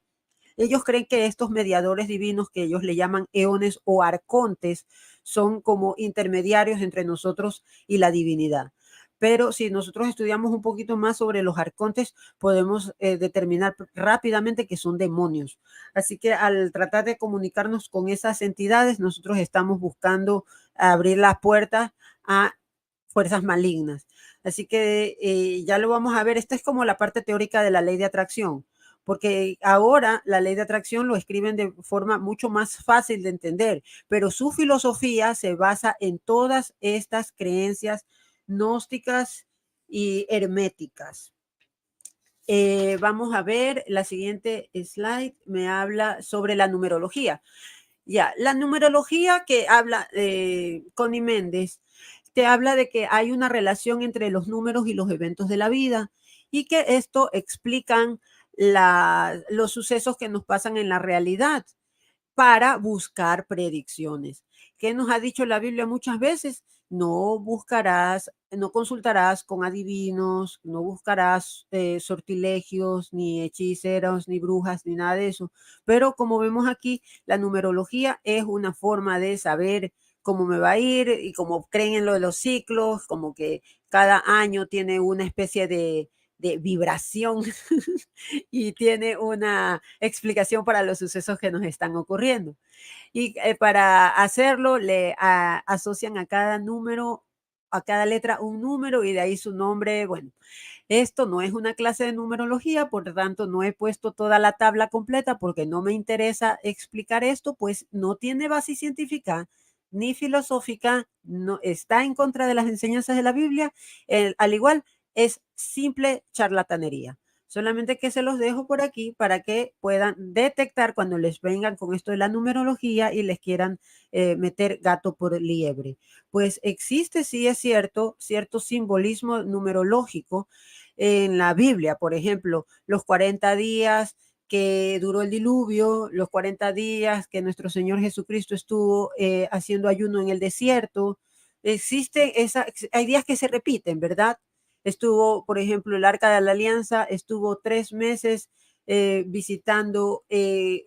Ellos creen que estos mediadores divinos, que ellos le llaman eones o arcontes, son como intermediarios entre nosotros y la divinidad. Pero si nosotros estudiamos un poquito más sobre los arcontes, podemos determinar rápidamente que son demonios. Así que al tratar de comunicarnos con esas entidades, nosotros estamos buscando abrir las puertas a fuerzas malignas. Así que ya lo vamos a ver. Esta es como la parte teórica de la ley de atracción, porque ahora la ley de atracción lo escriben de forma mucho más fácil de entender, pero su filosofía se basa en todas estas creencias gnósticas y herméticas. Vamos a ver, la siguiente slide me habla sobre la numerología. Ya, la numerología que habla Connie Méndez te habla de que hay una relación entre los números y los eventos de la vida y que esto explican los sucesos que nos pasan en la realidad para buscar predicciones. ¿Qué nos ha dicho la Biblia muchas veces? No buscarás, no consultarás con adivinos, no buscarás sortilegios, ni hechiceros, ni brujas, ni nada de eso. Pero como vemos aquí, la numerología es una forma de saber cómo me va a ir y como creen en lo de los ciclos, como que cada año tiene una especie de vibración y tiene una explicación para los sucesos que nos están ocurriendo. Y para hacerlo le asocian a cada número, a cada letra un número y de ahí su nombre. Bueno, esto no es una clase de numerología, por lo tanto no he puesto toda la tabla completa porque no me interesa explicar esto, pues no tiene base científica ni filosófica, no está en contra de las enseñanzas de la Biblia, al igual es simple charlatanería. Solamente que se los dejo por aquí para que puedan detectar cuando les vengan con esto de la numerología y les quieran meter gato por liebre. Pues existe, sí es cierto, cierto simbolismo numerológico en la Biblia. Por ejemplo, los 40 días que duró el diluvio, los 40 días que nuestro Señor Jesucristo estuvo haciendo ayuno en el desierto. Hay días que se repiten, ¿verdad? Estuvo, por ejemplo, el Arca de la Alianza, estuvo 3 meses visitando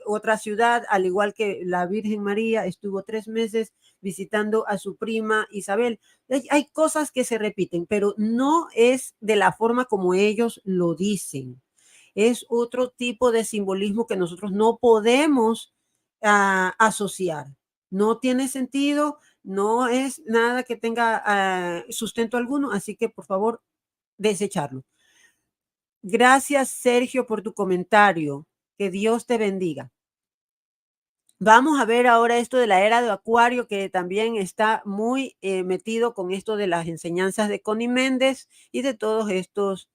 otra ciudad, al igual que la Virgen María estuvo 3 meses visitando a su prima Isabel. Hay cosas que se repiten, pero no es de la forma como ellos lo dicen. Es otro tipo de simbolismo que nosotros no podemos asociar. No tiene sentido, no es nada que tenga sustento alguno, así que por favor, desecharlo. Gracias, Sergio, por tu comentario. Que Dios te bendiga. Vamos a ver ahora esto de la era de Acuario, que también está muy metido con esto de las enseñanzas de Connie Méndez y de todos estos.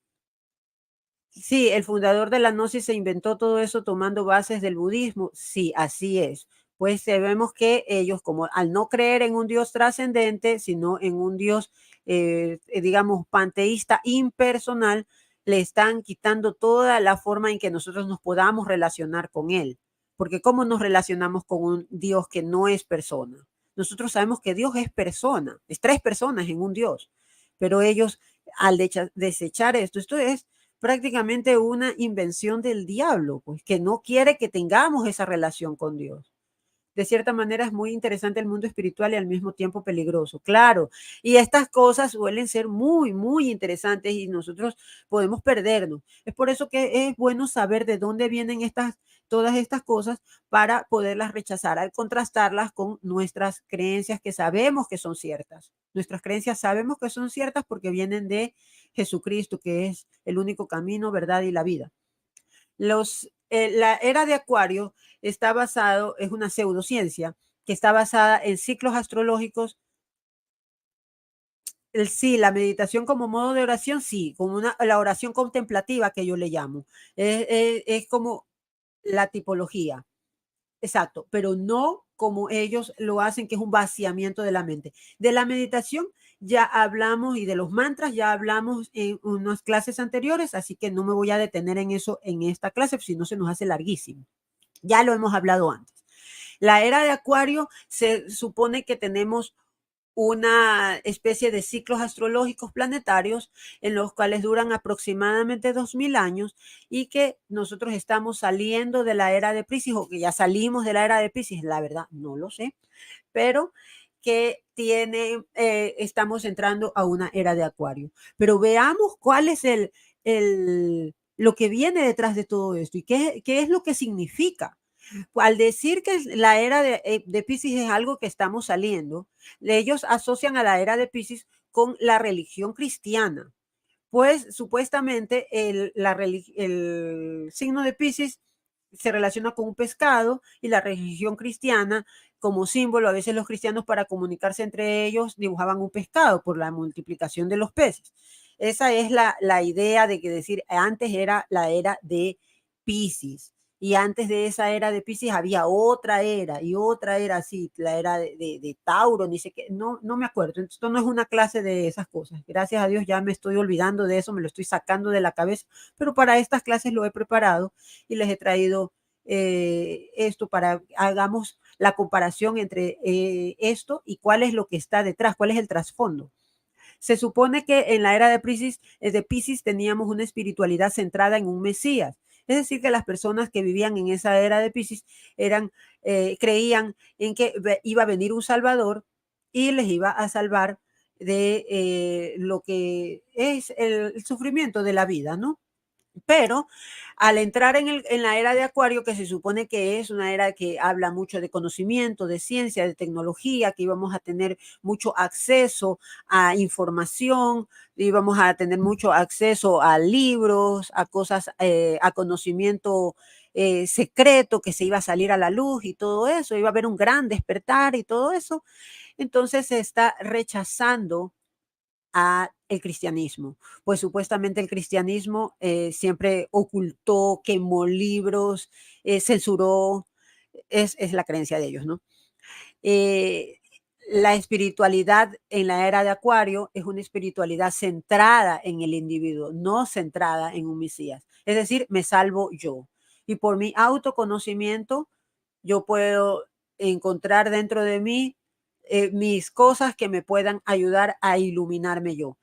Sí, el fundador de la Gnosis se inventó todo eso tomando bases del budismo. Sí, así es. Pues sabemos que ellos, como al no creer en un Dios trascendente, sino en un Dios, digamos, panteísta impersonal, le están quitando toda la forma en que nosotros nos podamos relacionar con él. Porque ¿cómo nos relacionamos con un Dios que no es persona? Nosotros sabemos que Dios es persona, es tres personas en un Dios, pero ellos al desechar esto es prácticamente una invención del diablo, pues que no quiere que tengamos esa relación con Dios. De cierta manera es muy interesante el mundo espiritual y al mismo tiempo peligroso, claro. Y estas cosas suelen ser muy, muy interesantes y nosotros podemos perdernos. Es por eso que es bueno saber de dónde vienen todas estas cosas para poderlas rechazar, al contrastarlas con nuestras creencias que sabemos que son ciertas. Nuestras creencias sabemos que son ciertas porque vienen de Jesucristo, que es el único camino, verdad y la vida. La era de Acuario está basado, es una pseudociencia que está basada en ciclos astrológicos. Sí, la meditación como modo de oración, sí, como la oración contemplativa que yo le llamo. Es como la tipología. Exacto, pero no como ellos lo hacen, que es un vaciamiento de la mente. De la meditación ya hablamos y de los mantras ya hablamos en unas clases anteriores, así que no me voy a detener en eso en esta clase, si no se nos hace larguísimo. Ya lo hemos hablado antes. La era de Acuario se supone que tenemos una especie de ciclos astrológicos planetarios en los cuales duran aproximadamente 2000 años y que nosotros estamos saliendo de la era de Piscis o que ya salimos de la era de Piscis, la verdad no lo sé, pero que estamos entrando a una era de Acuario. Pero veamos cuál es lo que viene detrás de todo esto y qué es lo que significa. Al decir que la era de Piscis es algo que estamos saliendo, ellos asocian a la era de Piscis con la religión cristiana. Pues supuestamente el signo de Piscis se relaciona con un pescado y la religión cristiana como símbolo, a veces los cristianos para comunicarse entre ellos dibujaban un pescado por la multiplicación de los peces. Esa es la idea de que decir, antes era la era de Piscis. Y antes de esa era de Piscis había otra era y otra era así, la era de Tauro, ni sé qué, no me acuerdo. Esto no es una clase de esas cosas. Gracias a Dios ya me estoy olvidando de eso, me lo estoy sacando de la cabeza, pero para estas clases lo he preparado y les he traído esto para hagamos la comparación entre esto y cuál es lo que está detrás, cuál es el trasfondo. Se supone que en la era de Piscis teníamos una espiritualidad centrada en un Mesías. Es decir, que las personas que vivían en esa era de Piscis creían en que iba a venir un Salvador y les iba a salvar de lo que es el sufrimiento de la vida, ¿no? Pero al entrar en la era de Acuario, que se supone que es una era que habla mucho de conocimiento, de ciencia, de tecnología, que íbamos a tener mucho acceso a información, íbamos a tener mucho acceso a libros, a cosas, a conocimiento secreto que se iba a salir a la luz y todo eso, iba a haber un gran despertar y todo eso. Entonces se está rechazando a el cristianismo, pues supuestamente el cristianismo siempre ocultó, quemó libros, censuró, es la creencia de ellos, ¿no? Eh, la espiritualidad en la era de Acuario es una espiritualidad centrada en el individuo, no centrada en un Mesías. Es decir, me salvo yo. Y por mi autoconocimiento, yo puedo encontrar dentro de mí mis cosas que me puedan ayudar a iluminarme yo.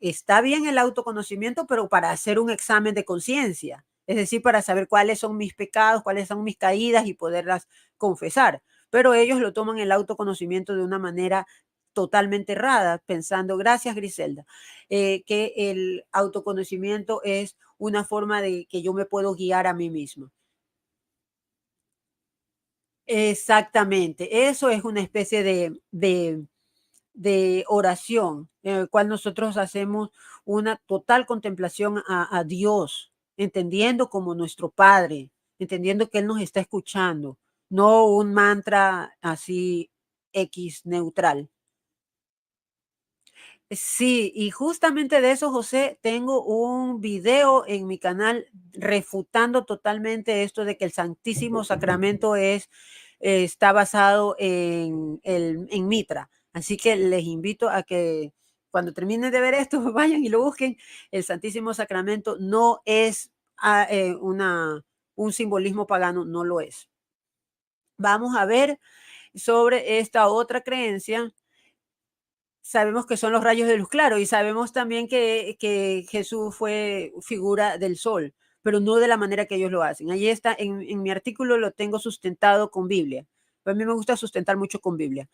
Está bien el autoconocimiento, pero para hacer un examen de conciencia, es decir, para saber cuáles son mis pecados, cuáles son mis caídas y poderlas confesar. Pero ellos lo toman el autoconocimiento de una manera totalmente errada, pensando, gracias Griselda, que el autoconocimiento es una forma de que yo me puedo guiar a mí mismo. Exactamente, eso es una especie de oración, en el cual nosotros hacemos una total contemplación a Dios, entendiendo como nuestro Padre, entendiendo que Él nos está escuchando, no un mantra así X neutral. Sí, y justamente de eso, José, tengo un video en mi canal refutando totalmente esto de que el Santísimo Sacramento está basado en Mitra. Así que les invito a que cuando terminen de ver esto, vayan y lo busquen. El Santísimo Sacramento no es un simbolismo pagano, no lo es. Vamos a ver sobre esta otra creencia, sabemos que son los rayos de luz, claro, y sabemos también que Jesús fue figura del sol, pero no de la manera que ellos lo hacen. Allí está, en mi artículo lo tengo sustentado con Biblia. A mí me gusta sustentar mucho con Biblia.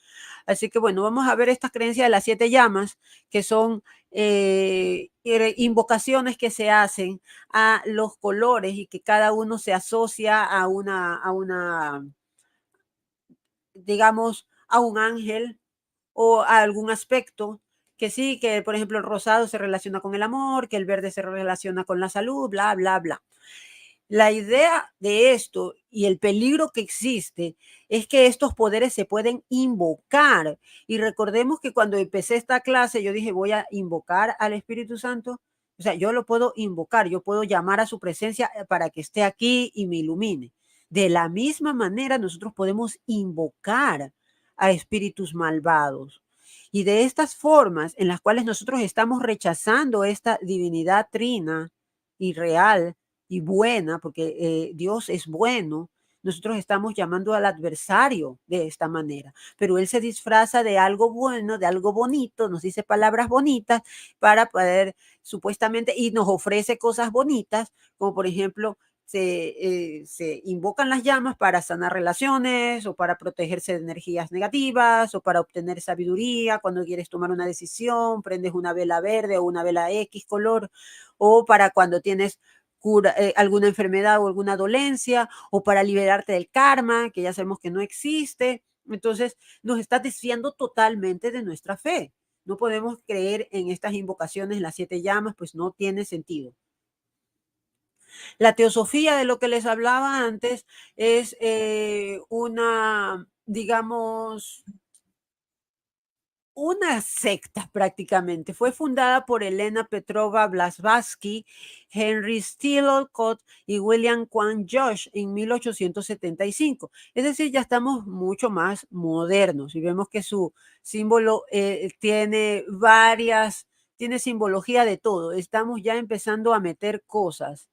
Así que bueno, vamos a ver estas creencias de las 7 llamas, que son invocaciones que se hacen a los colores y que cada uno se asocia digamos, a un ángel o a algún aspecto, que sí, que por ejemplo el rosado se relaciona con el amor, que el verde se relaciona con la salud, bla, bla, bla. La idea de esto y el peligro que existe es que estos poderes se pueden invocar. Y recordemos que cuando empecé esta clase, yo dije, voy a invocar al Espíritu Santo. O sea, yo lo puedo invocar, yo puedo llamar a su presencia para que esté aquí y me ilumine. De la misma manera, nosotros podemos invocar a espíritus malvados. Y de estas formas en las cuales nosotros estamos rechazando esta divinidad trina y real y buena, porque Dios es bueno, nosotros estamos llamando al adversario de esta manera, pero él se disfraza de algo bueno, de algo bonito, nos dice palabras bonitas para poder supuestamente, y nos ofrece cosas bonitas, como por ejemplo, se invocan las llamas para sanar relaciones o para protegerse de energías negativas o para obtener sabiduría cuando quieres tomar una decisión, prendes una vela verde o una vela X color, o para cuando tienes alguna enfermedad o alguna dolencia, o para liberarte del karma, que ya sabemos que no existe. Entonces, nos está desviando totalmente de nuestra fe. No podemos creer en estas invocaciones, las 7 llamas, pues no tiene sentido. La teosofía de lo que les hablaba antes es una, digamos, una secta prácticamente. Fue fundada por Elena Petrova Blavatsky, Henry Stilcott y William Quan Josh en 1875. Es decir, ya estamos mucho más modernos y vemos que su símbolo tiene simbología de todo. Estamos ya empezando a meter cosas.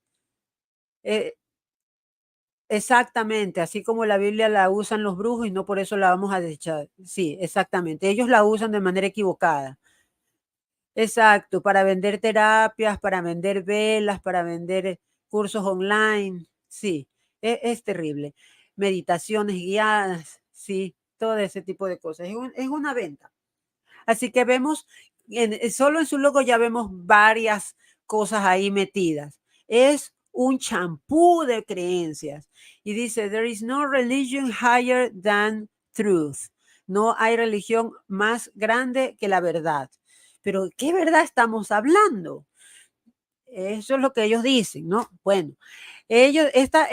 Exactamente, así como la Biblia la usan los brujos y no por eso la vamos a desechar. Sí, exactamente. Ellos la usan de manera equivocada. Exacto, para vender terapias, para vender velas, para vender cursos online. Sí, es terrible. Meditaciones guiadas, sí, todo ese tipo de cosas. Es una venta. Así que vemos, solo en su logo ya vemos varias cosas ahí metidas. Es un champú de creencias. Y dice, there is no religion higher than truth. No hay religión más grande que la verdad. Pero, ¿qué verdad estamos hablando? Eso es lo que ellos dicen, ¿no? Bueno, esta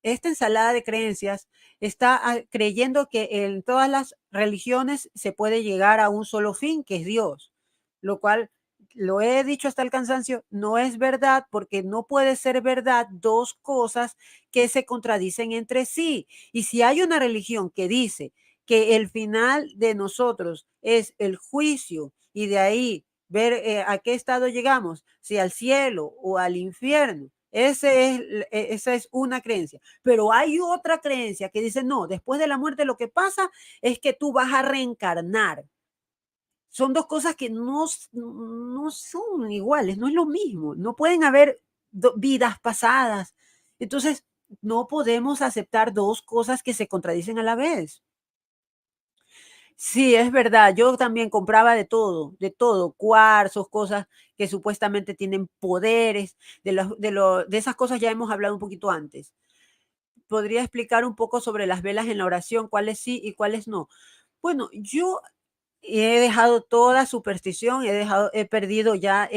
ensalada de creencias está creyendo que en todas las religiones se puede llegar a un solo fin, que es Dios, lo cual lo he dicho hasta el cansancio, no es verdad porque no puede ser verdad dos cosas que se contradicen entre sí. Y si hay una religión que dice que el final de nosotros es el juicio y de ahí ver a qué estado llegamos, si al cielo o al infierno. Esa es una creencia. Pero hay otra creencia que dice, no, después de la muerte lo que pasa es que tú vas a reencarnar. Son dos cosas que no son iguales, no es lo mismo. No pueden haber vidas pasadas. Entonces, no podemos aceptar dos cosas que se contradicen a la vez. Sí, es verdad. Yo también compraba de todo, cuarzos, cosas que supuestamente tienen poderes. De esas cosas ya hemos hablado un poquito antes. ¿Podría explicar un poco sobre las velas en la oración, cuáles sí y cuáles no? Bueno, yo he dejado toda superstición, he perdido ya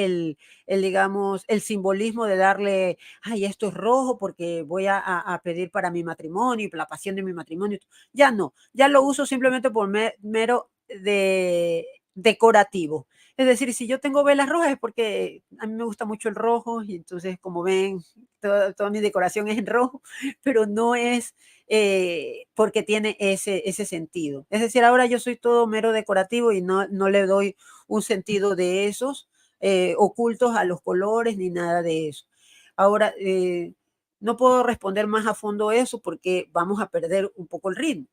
digamos, el simbolismo de darle, ay, esto es rojo porque voy a pedir para mi matrimonio y para la pasión de mi matrimonio. Ya no, ya lo uso simplemente por mero decorativo. Es decir, si yo tengo velas rojas es porque a mí me gusta mucho el rojo y entonces, como ven, toda mi decoración es en rojo, pero no es porque tiene ese sentido. Es decir, ahora yo soy todo mero decorativo y no le doy un sentido de esos ocultos a los colores ni nada de eso. Ahora, no puedo responder más a fondo eso porque vamos a perder un poco el ritmo.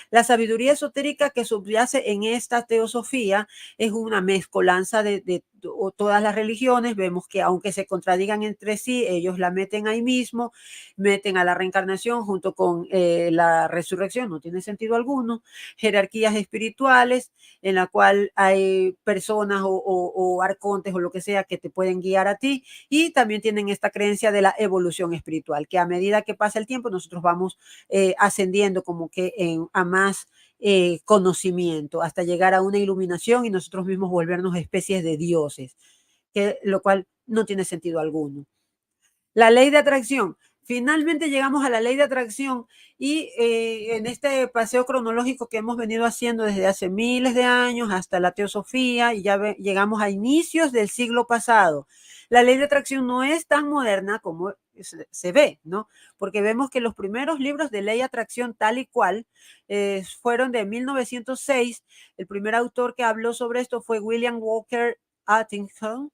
La sabiduría esotérica que subyace en esta teosofía es una mezcolanza de todas las religiones. Vemos que aunque se contradigan entre sí, ellos la meten ahí mismo, meten a la reencarnación junto con la resurrección, no tiene sentido alguno, jerarquías espirituales en la cual hay personas o arcontes o lo que sea que te pueden guiar a ti, y también tienen esta creencia de la evolución espiritual, que a medida que pasa el tiempo nosotros vamos ascendiendo como que a más conocimiento hasta llegar a una iluminación y nosotros mismos volvernos especies de dioses, lo cual no tiene sentido alguno. La ley de atracción. Finalmente llegamos a la ley de atracción y en este paseo cronológico que hemos venido haciendo desde hace miles de años hasta la teosofía, y ya llegamos a inicios del siglo pasado. La ley de atracción no es tan moderna como se ve, ¿no? Porque vemos que los primeros libros de ley de atracción tal y cual fueron de 1906. El primer autor que habló sobre esto fue William Walker Atkinson,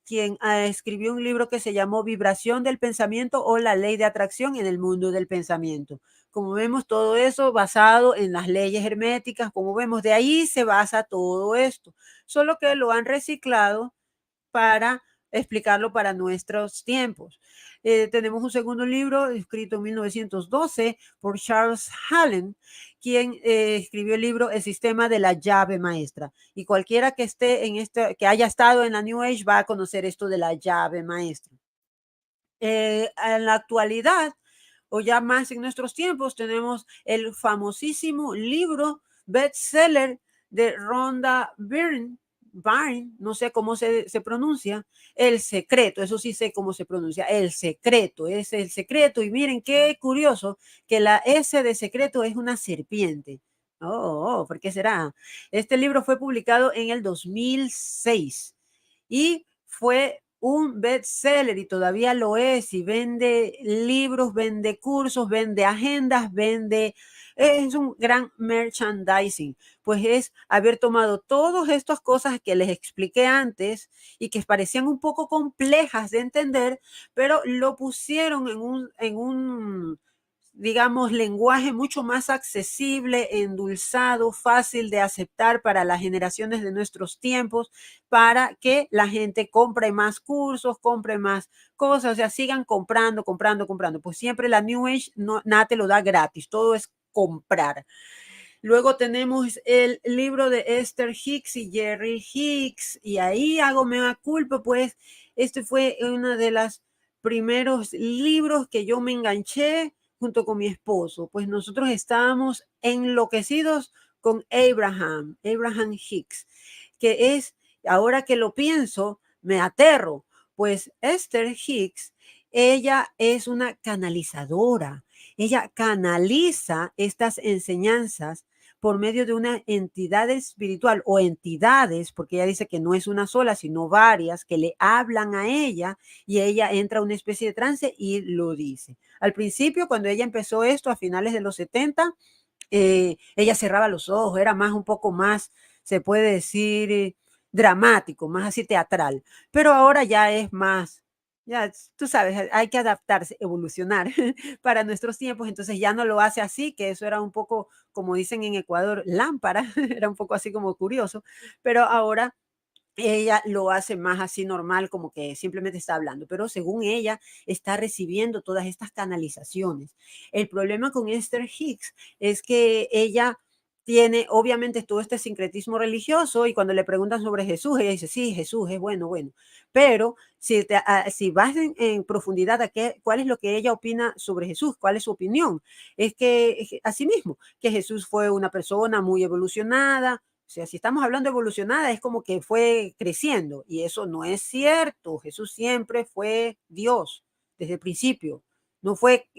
quien escribió un libro que se llamó Vibración del Pensamiento o la Ley de Atracción en el Mundo del Pensamiento. Como vemos, todo eso basado en las leyes herméticas, como vemos, de ahí se basa todo esto, solo que lo han reciclado para explicarlo para nuestros tiempos. Tenemos un segundo libro escrito en 1912 por Charles Allen, quien escribió el libro El sistema de la llave maestra. Y cualquiera que esté en que haya estado en la New Age va a conocer esto de la llave maestra. En la actualidad, o ya más en nuestros tiempos, tenemos el famosísimo libro bestseller de Rhonda Byrne, no sé cómo se pronuncia, El Secreto, eso sí sé cómo se pronuncia, El Secreto, es El Secreto, y miren qué curioso que la S de secreto es una serpiente. ¿Por qué será? Este libro fue publicado en el 2006 y fue un bestseller y todavía lo es, y vende libros, vende cursos, vende agendas, es un gran merchandising, pues es haber tomado todas estas cosas que les expliqué antes y que parecían un poco complejas de entender, pero lo pusieron en un digamos, lenguaje mucho más accesible, endulzado, fácil de aceptar para las generaciones de nuestros tiempos, para que la gente compre más cursos, compre más cosas, o sea, sigan comprando. Pues siempre la New Age nada te lo da gratis, todo es comprar. Luego tenemos el libro de Esther Hicks y Jerry Hicks, y ahí hago mea culpa, pues este fue uno de los primeros libros que yo me enganché junto con mi esposo, pues nosotros estábamos enloquecidos con Abraham Hicks, que es, ahora que lo pienso, me aterro, pues Esther Hicks, ella es una canalizadora, ella canaliza estas enseñanzas por medio de una entidad espiritual o entidades, porque ella dice que no es una sola, sino varias, que le hablan a ella y ella entra a una especie de trance y lo dice. Al principio, cuando ella empezó esto a finales de los 70, ella cerraba los ojos, era un poco más, se puede decir, dramático, más así teatral, pero ahora ya es más, ya tú sabes, hay que adaptarse, evolucionar para nuestros tiempos, entonces ya no lo hace así, que eso era un poco, como dicen en Ecuador, lámpara, era un poco así como curioso, pero ahora ella lo hace más así normal, como que simplemente está hablando, pero según ella está recibiendo todas estas canalizaciones. El problema con Esther Hicks es que ella tiene obviamente todo este sincretismo religioso, y cuando le preguntan sobre Jesús, ella dice, sí, Jesús es bueno, pero si vas en profundidad a cuál es lo que ella opina sobre Jesús, cuál es su opinión, es que así mismo, que Jesús fue una persona muy evolucionada. O sea, si estamos hablando de evolucionada, es como que fue creciendo, y eso no es cierto. Jesús siempre fue Dios desde el principio. No fue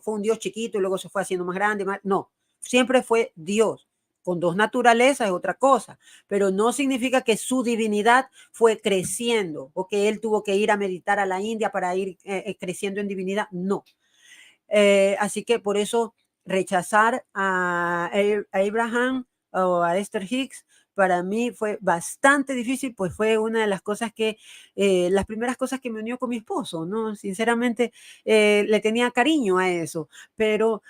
un Dios chiquito y luego se fue haciendo más grande. No, siempre fue Dios. Con dos naturalezas es otra cosa, pero no significa que su divinidad fue creciendo o que él tuvo que ir a meditar a la India para ir creciendo en divinidad. No. Así que por eso rechazar a Abraham o a Esther Hicks para mí fue bastante difícil, pues fue una de las cosas que, las primeras cosas que me unió con mi esposo, ¿no? Sinceramente, le tenía cariño a eso, pero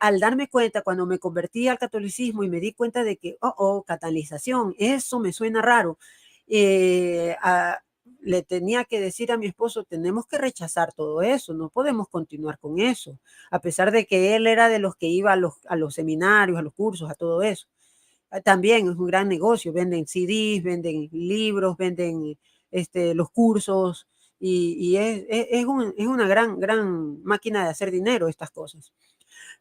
al darme cuenta, cuando me convertí al catolicismo y me di cuenta de que, catalización, eso me suena raro, le tenía que decir a mi esposo, tenemos que rechazar todo eso, no podemos continuar con eso, a pesar de que él era de los que iba a los seminarios, a los cursos, a todo eso. También es un gran negocio, venden CDs, venden libros, venden los cursos y es una gran máquina de hacer dinero estas cosas.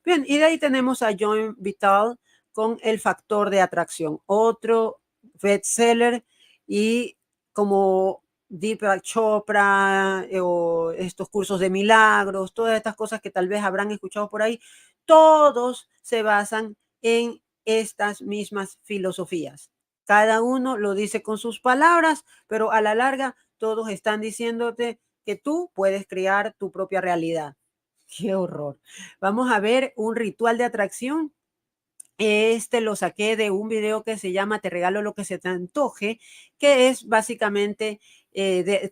Bien, y de ahí tenemos a John Vital con El factor de atracción, otro bestseller y como Deepak Chopra o estos cursos de milagros, todas estas cosas que tal vez habrán escuchado por ahí, todos se basan en estas mismas filosofías. Cada uno lo dice con sus palabras, pero a la larga todos están diciéndote que tú puedes crear tu propia realidad. Qué horror. Vamos a ver un ritual de atracción. Lo saqué de un video que se llama Te regalo lo que se te antoje, que es básicamente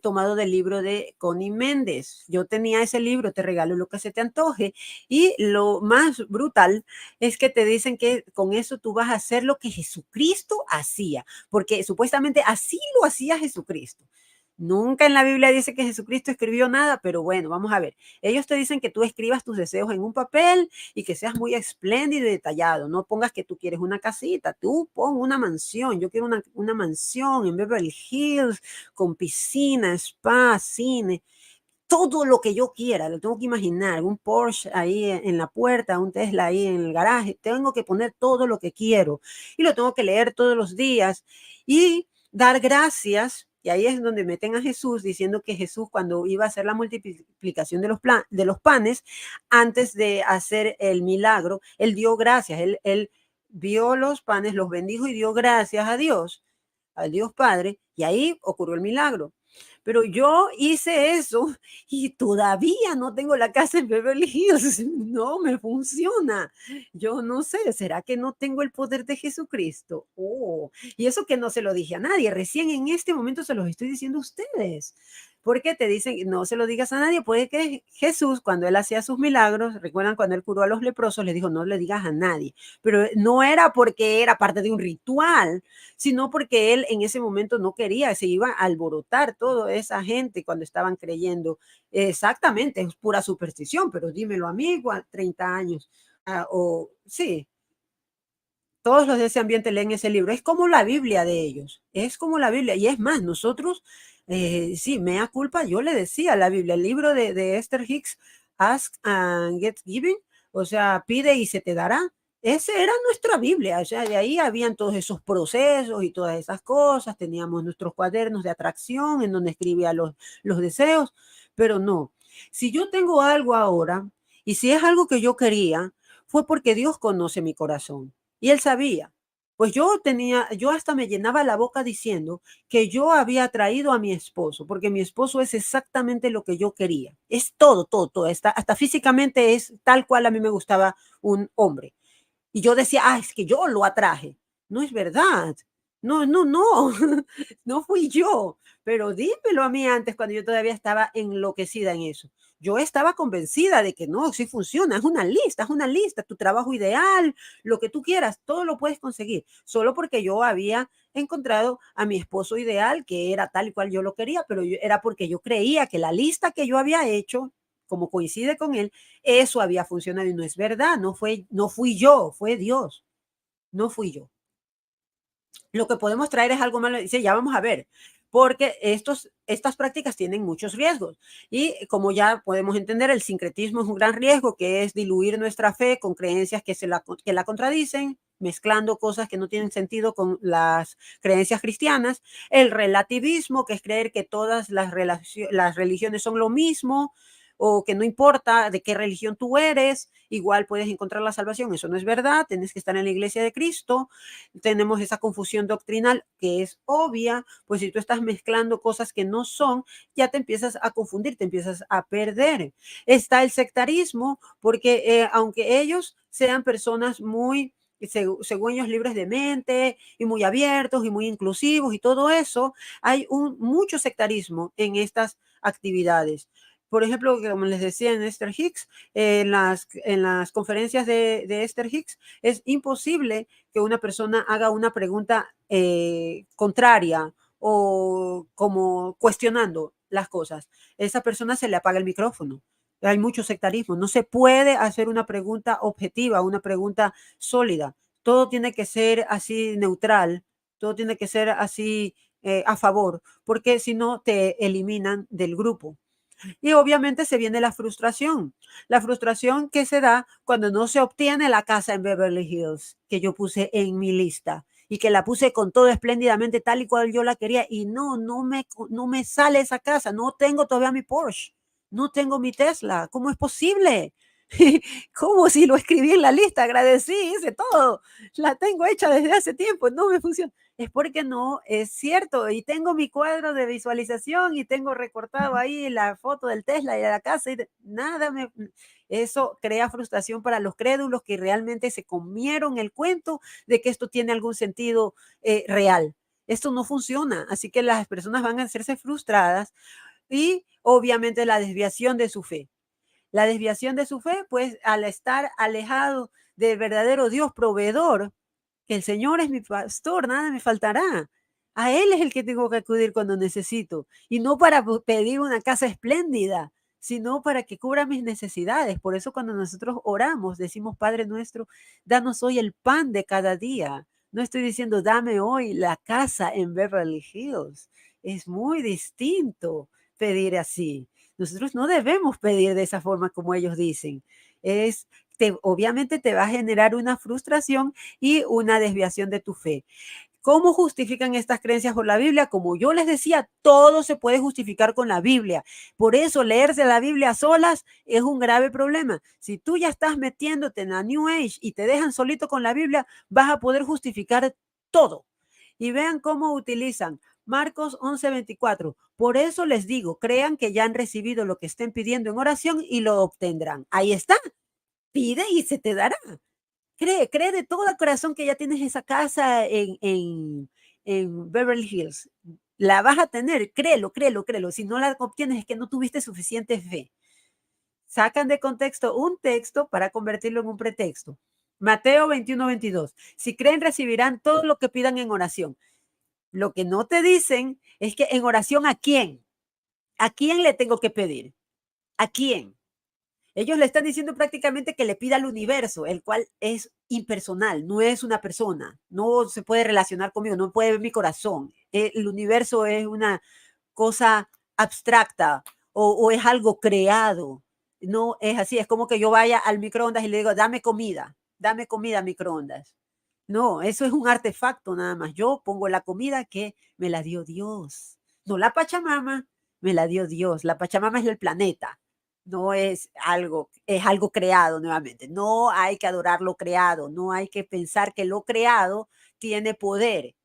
tomado del libro de Connie Méndez. Yo tenía ese libro, Te regalo lo que se te antoje, y lo más brutal es que te dicen que con eso tú vas a hacer lo que Jesucristo hacía, porque supuestamente así lo hacía Jesucristo. Nunca en la Biblia dice que Jesucristo escribió nada, pero bueno, vamos a ver. Ellos te dicen que tú escribas tus deseos en un papel y que seas muy espléndido y detallado. No pongas que tú quieres una casita, tú pon una mansión. Yo quiero una mansión en Beverly Hills con piscina, spa, cine, todo lo que yo quiera, lo tengo que imaginar, un Porsche ahí en la puerta, un Tesla ahí en el garaje, tengo que poner todo lo que quiero y lo tengo que leer todos los días y dar gracias. Y ahí es donde meten a Jesús diciendo que Jesús, cuando iba a hacer la multiplicación de los panes, antes de hacer el milagro, él dio gracias, él vio los panes, los bendijo y dio gracias a Dios, al Dios Padre, y ahí ocurrió el milagro. Pero yo hice eso y todavía no tengo la casa en Beverly Hills. No me funciona. Yo no sé, ¿será que no tengo el poder de Jesucristo? Oh, y eso que no se lo dije a nadie. Recién en este momento se los estoy diciendo a ustedes. Porque te dicen, no se lo digas a nadie. Puede que Jesús, cuando él hacía sus milagros, recuerdan cuando él curó a los leprosos, le dijo, no le digas a nadie. Pero no era porque era parte de un ritual, sino porque él en ese momento no quería, se iba a alborotar toda esa gente cuando estaban creyendo. Exactamente, es pura superstición, pero dímelo a mí, 30 años. Sí, todos los de ese ambiente leen ese libro. Es como la Biblia de ellos, es como la Biblia. Y es más, nosotros, sí, mea culpa, yo le decía a la Biblia, el libro de Esther Hicks, Ask and Get Given, o sea, pide y se te dará. Ese era nuestra Biblia, o sea, de ahí habían todos esos procesos y todas esas cosas, teníamos nuestros cuadernos de atracción en donde escribía los deseos, pero no, si yo tengo algo ahora y si es algo que yo quería, fue porque Dios conoce mi corazón y él sabía. Pues yo hasta me llenaba la boca diciendo que yo había traído a mi esposo, porque mi esposo es exactamente lo que yo quería. Es todo, hasta físicamente es tal cual a mí me gustaba un hombre. Y yo decía, es que yo lo atraje. No es verdad. No, no fui yo. Pero dímelo a mí antes cuando yo todavía estaba enloquecida en eso. Yo estaba convencida de que no, sí funciona, es una lista, tu trabajo ideal, lo que tú quieras, todo lo puedes conseguir. Solo porque yo había encontrado a mi esposo ideal, que era tal y cual yo lo quería, pero era porque yo creía que la lista que yo había hecho, como coincide con él, eso había funcionado y no es verdad, no fui yo, fue Dios, no fui yo. Lo que podemos traer es algo malo, dice, ya vamos a ver, porque estas prácticas tienen muchos riesgos y como ya podemos entender, el sincretismo es un gran riesgo, que es diluir nuestra fe con creencias que la contradicen, mezclando cosas que no tienen sentido con las creencias cristianas, el relativismo, que es creer que todas las religiones son lo mismo, o que no importa de qué religión tú eres, igual puedes encontrar la salvación. Eso no es verdad, tienes que estar en la iglesia de Cristo. Tenemos esa confusión doctrinal que es obvia, pues si tú estás mezclando cosas que no son, ya te empiezas a confundir, te empiezas a perder. Está el sectarismo, porque aunque ellos sean personas muy según ellos libres de mente y muy abiertos y muy inclusivos y todo eso, hay mucho sectarismo en estas actividades. Por ejemplo, como les decía en Esther Hicks, en las conferencias de Esther Hicks, es imposible que una persona haga una pregunta contraria o como cuestionando las cosas. Esa persona se le apaga el micrófono. Hay mucho sectarismo. No se puede hacer una pregunta objetiva, una pregunta sólida. Todo tiene que ser así neutral, todo tiene que ser así a favor, porque si no te eliminan del grupo. Y obviamente se viene la frustración que se da cuando no se obtiene la casa en Beverly Hills, que yo puse en mi lista y que la puse con todo espléndidamente tal y cual yo la quería y no me sale esa casa, no tengo todavía mi Porsche, no tengo mi Tesla, ¿cómo es posible? ¿Cómo si lo escribí en la lista? Agradecí, hice todo, la tengo hecha desde hace tiempo, no me funciona. Es porque no es cierto. Y tengo mi cuadro de visualización y tengo recortado ahí la foto del Tesla y de la casa y nada eso crea frustración para los crédulos que realmente se comieron el cuento de que esto tiene algún sentido real. Esto no funciona, así que las personas van a hacerse frustradas y obviamente la desviación de su fe. La desviación de su fe, pues al estar alejado del verdadero Dios proveedor, que el Señor es mi pastor, nada me faltará. A Él es el que tengo que acudir cuando necesito. Y no para pedir una casa espléndida, sino para que cubra mis necesidades. Por eso cuando nosotros oramos, decimos, Padre nuestro, danos hoy el pan de cada día. No estoy diciendo, dame hoy la casa en Beverly Hills. Es muy distinto pedir así. Nosotros no debemos pedir de esa forma como ellos dicen. Obviamente te va a generar una frustración y una desviación de tu fe. ¿Cómo justifican estas creencias por la Biblia? Como yo les decía, todo se puede justificar con la Biblia. Por eso leerse la Biblia a solas es un grave problema. Si tú ya estás metiéndote en la New Age y te dejan solito con la Biblia, vas a poder justificar todo. Y vean cómo utilizan Marcos 11:24. Por eso les digo, crean que ya han recibido lo que estén pidiendo en oración y lo obtendrán. Ahí está. Pide y se te dará. Cree de todo corazón que ya tienes esa casa en Beverly Hills. La vas a tener, créelo. Si no la obtienes es que no tuviste suficiente fe. Sacan de contexto un texto para convertirlo en un pretexto. Mateo 21:22. Si creen, recibirán todo lo que pidan en oración. Lo que no te dicen es que en oración, ¿a quién? ¿A quién le tengo que pedir? ¿A quién? Ellos le están diciendo prácticamente que le pida al universo, el cual es impersonal, no es una persona, no se puede relacionar conmigo, no puede ver mi corazón. El universo es una cosa abstracta o es algo creado. No es así, es como que yo vaya al microondas y le digo, dame comida microondas. No, eso es un artefacto nada más. Yo pongo la comida que me la dio Dios, no la Pachamama, me la dio Dios. La Pachamama es el planeta. No es algo creado nuevamente. No hay que adorar lo creado, no hay que pensar que lo creado tiene poder.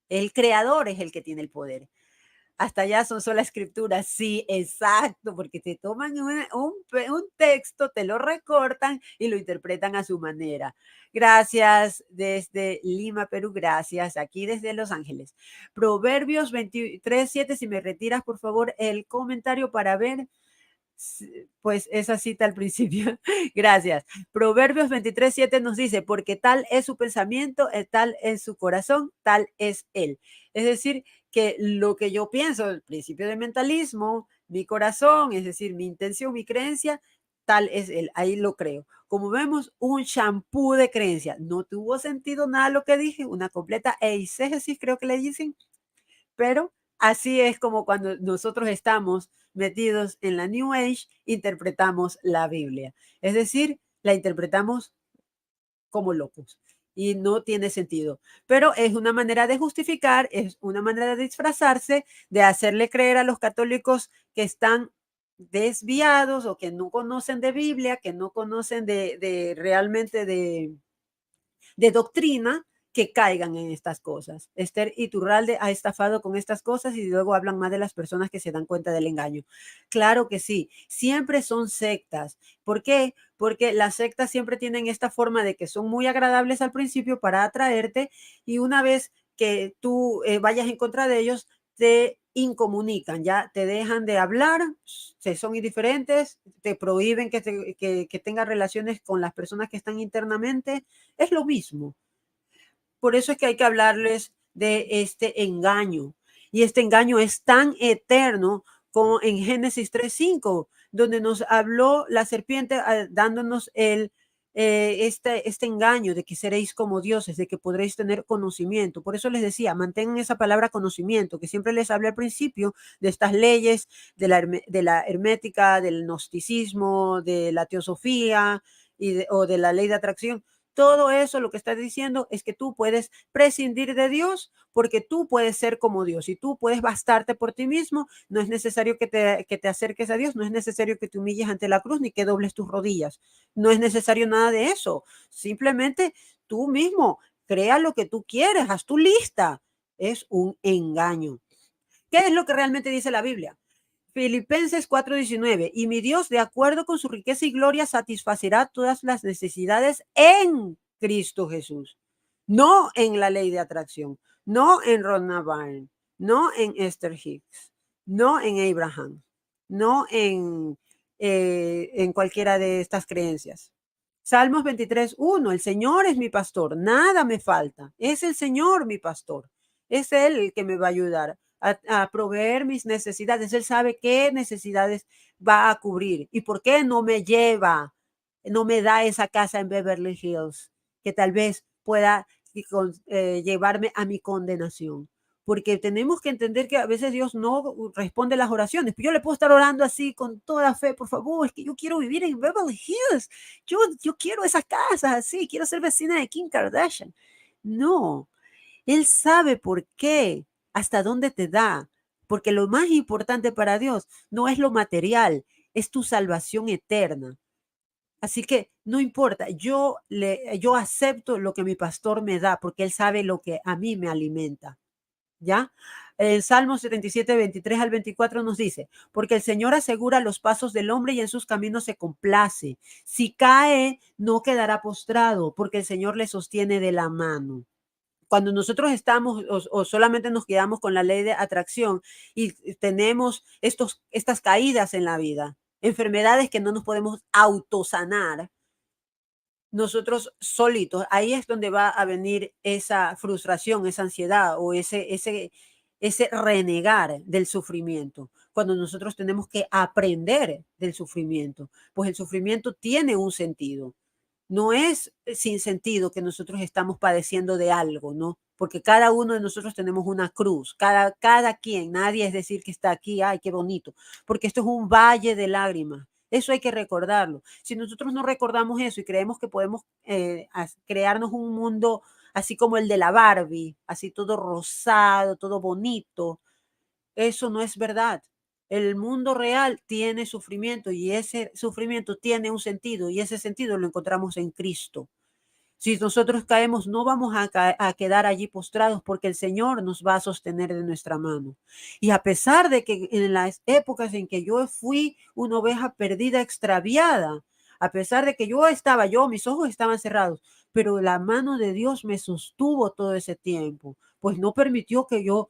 El creador es el que tiene el poder. Hasta allá son solo escrituras. Sí, exacto, porque te toman un texto, te lo recortan y lo interpretan a su manera. Gracias desde Lima, Perú. Gracias aquí desde Los Ángeles. Proverbios 23:7. Si me retiras, por favor, el comentario para ver pues esa cita al principio. Gracias. Proverbios 23:7 nos dice, porque tal es su pensamiento, tal es su corazón, tal es él. Es decir, que lo que yo pienso, el principio del mentalismo, mi corazón, es decir, mi intención, mi creencia, tal es él. Ahí lo creo. Como vemos, un champú de creencia. No tuvo sentido nada lo que dije, una completa eisegesis creo que le dicen, pero así es como cuando nosotros estamos metidos en la New Age, interpretamos la Biblia. Es decir, la interpretamos como locos y no tiene sentido. Pero es una manera de justificar, es una manera de disfrazarse, de hacerle creer a los católicos que están desviados o que no conocen de Biblia, que no conocen realmente de doctrina, que caigan en estas cosas. Esther Iturralde ha estafado con estas cosas y luego hablan más de las personas que se dan cuenta del engaño. Claro que sí, siempre son sectas. ¿Por qué? porque las sectas siempre tienen esta forma de que son muy agradables al principio para atraerte, y una vez que tú vayas en contra de ellos, te incomunican, ya te dejan de hablar, se son indiferentes, te prohíben que tengas relaciones con las personas que están internamente. Es lo mismo. Por eso es que hay que hablarles de este engaño. Y este engaño es tan eterno como en Génesis 3:5, donde nos habló la serpiente dándonos este engaño de que seréis como dioses, de que podréis tener conocimiento. Por eso les decía, mantengan esa palabra conocimiento, que siempre les hablé al principio de estas leyes de la hermética, del gnosticismo, de la teosofía o de la ley de atracción. Todo eso lo que está diciendo es que tú puedes prescindir de Dios porque tú puedes ser como Dios y tú puedes bastarte por ti mismo. No es necesario que te acerques a Dios, no es necesario que te humilles ante la cruz ni que dobles tus rodillas. No es necesario nada de eso. Simplemente tú mismo crea lo que tú quieres, haz tu lista. Es un engaño. ¿Qué es lo que realmente dice la Biblia? Filipenses 4:19, y mi Dios, de acuerdo con su riqueza y gloria, satisfacerá todas las necesidades en Cristo Jesús. No en la ley de atracción, no en Ronna Byrne, no en Esther Hicks, no en Abraham, no en cualquiera de estas creencias. Salmos 23:1, el Señor es mi pastor, nada me falta. Es el Señor mi pastor. Es Él el que me va a ayudar a proveer mis necesidades. Él sabe qué necesidades va a cubrir y por qué no me lleva, no me da esa casa en Beverly Hills que tal vez pueda llevarme a mi condenación. Porque tenemos que entender que a veces Dios no responde las oraciones. Yo le puedo estar orando así con toda fe, por favor, es que yo quiero vivir en Beverly Hills. Yo quiero esas casas así, quiero ser vecina de Kim Kardashian. No, Él sabe por qué, hasta dónde te da, porque lo más importante para Dios no es lo material, es tu salvación eterna. Así que no importa, yo acepto lo que mi pastor me da, porque él sabe lo que a mí me alimenta. ¿Ya? El Salmo 77, 23 al 24 nos dice, porque el Señor asegura los pasos del hombre y en sus caminos se complace. Si cae, no quedará postrado, porque el Señor le sostiene de la mano. Cuando nosotros estamos o solamente nos quedamos con la ley de atracción y tenemos estas caídas en la vida, enfermedades que no nos podemos autosanar, nosotros solitos, ahí es donde va a venir esa frustración, esa ansiedad o ese renegar del sufrimiento. Cuando nosotros tenemos que aprender del sufrimiento, pues el sufrimiento tiene un sentido. No es sin sentido que nosotros estamos padeciendo de algo, ¿no? Porque cada uno de nosotros tenemos una cruz, cada quien, nadie es decir que está aquí, ay, qué bonito, porque esto es un valle de lágrimas. Eso hay que recordarlo. Si nosotros no recordamos eso y creemos que podemos crearnos un mundo así como el de la Barbie, así todo rosado, todo bonito, eso no es verdad. El mundo real tiene sufrimiento y ese sufrimiento tiene un sentido y ese sentido lo encontramos en Cristo. Si nosotros caemos, no vamos a quedar allí postrados porque el Señor nos va a sostener de nuestra mano. Y a pesar de que en las épocas en que yo fui una oveja perdida, extraviada, a pesar de que mis ojos estaban cerrados, pero la mano de Dios me sostuvo todo ese tiempo, pues no permitió que yo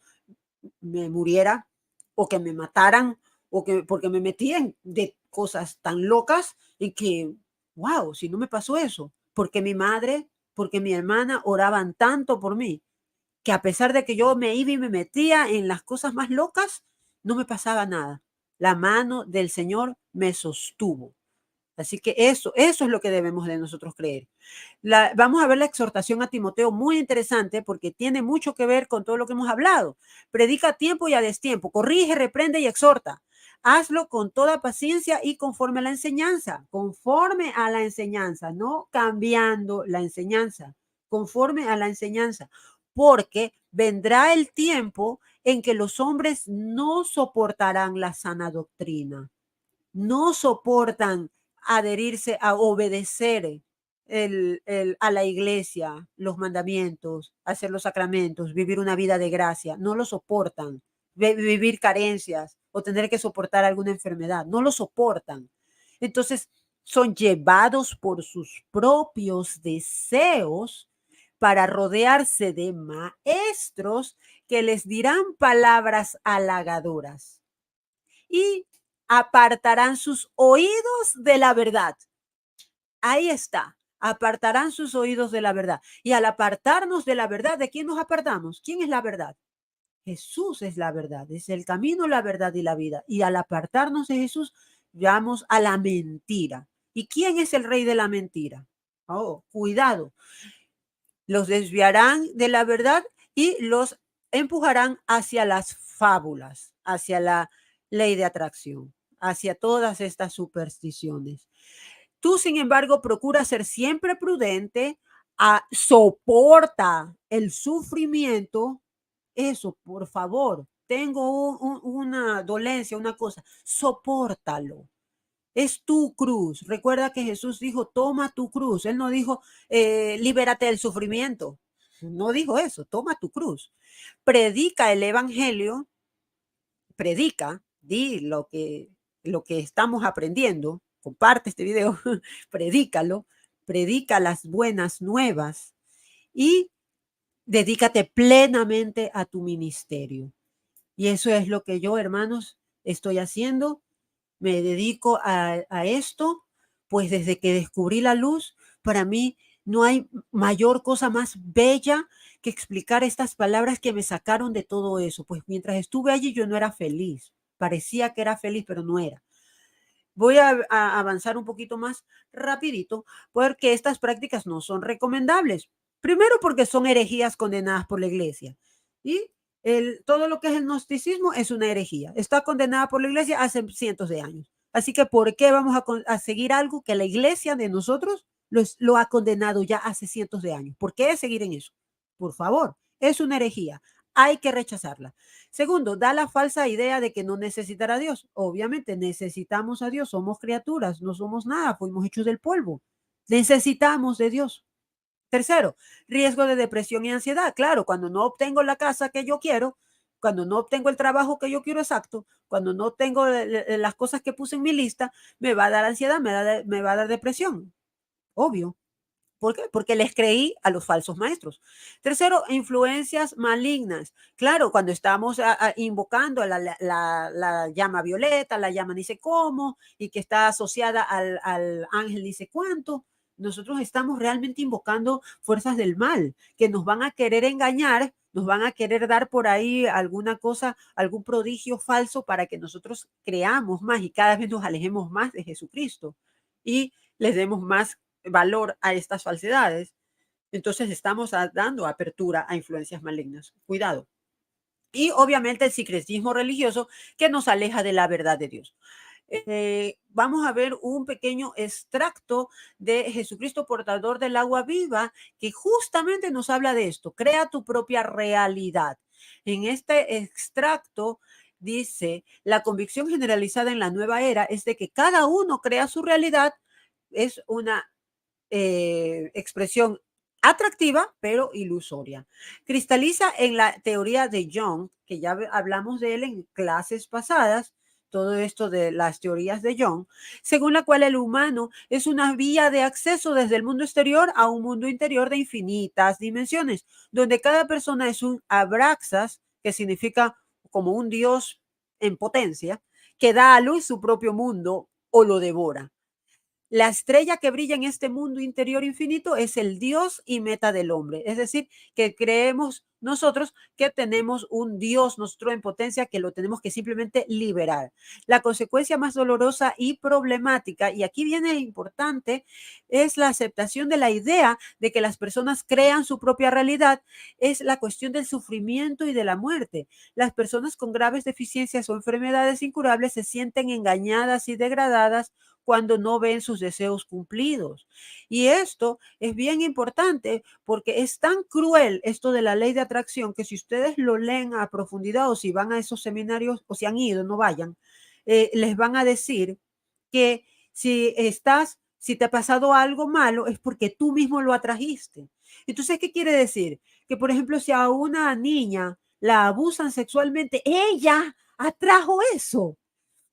me muriera o que me mataran o que porque me metían de cosas tan locas y que, wow, si no me pasó eso, porque mi madre, porque mi hermana oraban tanto por mí, que a pesar de que yo me iba y me metía en las cosas más locas, no me pasaba nada. La mano del Señor me sostuvo. Así que eso es lo que debemos de nosotros creer. Vamos a ver la exhortación a Timoteo, muy interesante porque tiene mucho que ver con todo lo que hemos hablado. Predica a tiempo y a destiempo, corrige, reprende y exhorta. Hazlo con toda paciencia y conforme a la enseñanza, no cambiando la enseñanza, conforme a la enseñanza, porque vendrá el tiempo en que los hombres no soportarán la sana doctrina, no soportan adherirse a obedecer a la iglesia, los mandamientos, hacer los sacramentos, vivir una vida de gracia, no lo soportan. Vivir carencias o tener que soportar alguna enfermedad, no lo soportan. Entonces, son llevados por sus propios deseos para rodearse de maestros que les dirán palabras halagadoras y apartarán sus oídos de la verdad. Ahí está, apartarán sus oídos de la verdad. Y al apartarnos de la verdad, ¿de quién nos apartamos? ¿Quién es la verdad? Jesús es la verdad, es el camino, la verdad y la vida. Y al apartarnos de Jesús, vamos a la mentira. ¿Y quién es el rey de la mentira? Oh, cuidado. Los desviarán de la verdad y los empujarán hacia las fábulas, hacia la ley de atracción, hacia todas estas supersticiones. Tú, sin embargo, procura ser siempre prudente, soporta el sufrimiento. Eso, por favor, tengo una dolencia, una cosa, sopórtalo. Es tu cruz. Recuerda que Jesús dijo, toma tu cruz. Él no dijo, libérate del sufrimiento. No dijo eso, toma tu cruz. Predica el evangelio, predica, di lo que estamos aprendiendo, comparte este video, predícalo, predica las buenas nuevas y dedícate plenamente a tu ministerio. Y eso es lo que yo, hermanos, estoy haciendo. Me dedico a esto, pues desde que descubrí la luz, para mí no hay mayor cosa más bella que explicar estas palabras que me sacaron de todo eso. Pues mientras estuve allí yo no era feliz. Parecía que era feliz, pero no era. Voy a avanzar un poquito más rapidito porque estas prácticas no son recomendables. Primero porque son herejías condenadas por la iglesia. Y todo lo que es el gnosticismo es una herejía. Está condenada por la iglesia hace cientos de años. Así que ¿por qué vamos a seguir algo que la iglesia de nosotros lo ha condenado ya hace cientos de años? ¿Por qué seguir en eso? Por favor, es una herejía. Hay que rechazarla. Segundo, da la falsa idea de que no necesitará a Dios. Obviamente necesitamos a Dios, somos criaturas, no somos nada, fuimos hechos del polvo. Necesitamos de Dios. Tercero, riesgo de depresión y ansiedad. Claro, cuando no obtengo la casa que yo quiero, cuando no obtengo el trabajo que yo quiero exacto, cuando no tengo las cosas que puse en mi lista, me va a dar ansiedad, me va a dar depresión. Obvio. ¿Por qué? Porque les creí a los falsos maestros. Tercero, influencias malignas. Claro, cuando estamos invocando a la llama violeta, la llama ni sé cómo, y que está asociada al ángel ni sé cuánto, nosotros estamos realmente invocando fuerzas del mal que nos van a querer engañar, nos van a querer dar por ahí alguna cosa, algún prodigio falso para que nosotros creamos más y cada vez nos alejemos más de Jesucristo y les demos más valor a estas falsedades. Entonces estamos dando apertura a influencias malignas. Cuidado. Y obviamente el sincretismo religioso que nos aleja de la verdad de Dios. Vamos a ver un pequeño extracto de Jesucristo portador del agua viva que justamente nos habla de esto. Crea tu propia realidad. En este extracto dice, la convicción generalizada en la nueva era es de que cada uno crea su realidad. Es una expresión atractiva, pero ilusoria. Cristaliza en la teoría de Jung, que ya hablamos de él en clases pasadas, todo esto de las teorías de Jung, según la cual el humano es una vía de acceso desde el mundo exterior a un mundo interior de infinitas dimensiones, donde cada persona es un abraxas, que significa como un dios en potencia, que da a luz su propio mundo o lo devora. La estrella que brilla en este mundo interior infinito es el Dios y meta del hombre. Es decir, que creemos nosotros que tenemos un Dios, nuestro en potencia, que lo tenemos que simplemente liberar. La consecuencia más dolorosa y problemática, y aquí viene importante, es la aceptación de la idea de que las personas crean su propia realidad, es la cuestión del sufrimiento y de la muerte. Las personas con graves deficiencias o enfermedades incurables se sienten engañadas y degradadas cuando no ven sus deseos cumplidos. Y esto es bien importante porque es tan cruel esto de la ley de atracción que si ustedes lo leen a profundidad o si van a esos seminarios o si han ido, no vayan, les van a decir que si te ha pasado algo malo es porque tú mismo lo atrajiste. Entonces, ¿qué quiere decir? Que, por ejemplo, si a una niña la abusan sexualmente, ella atrajo eso.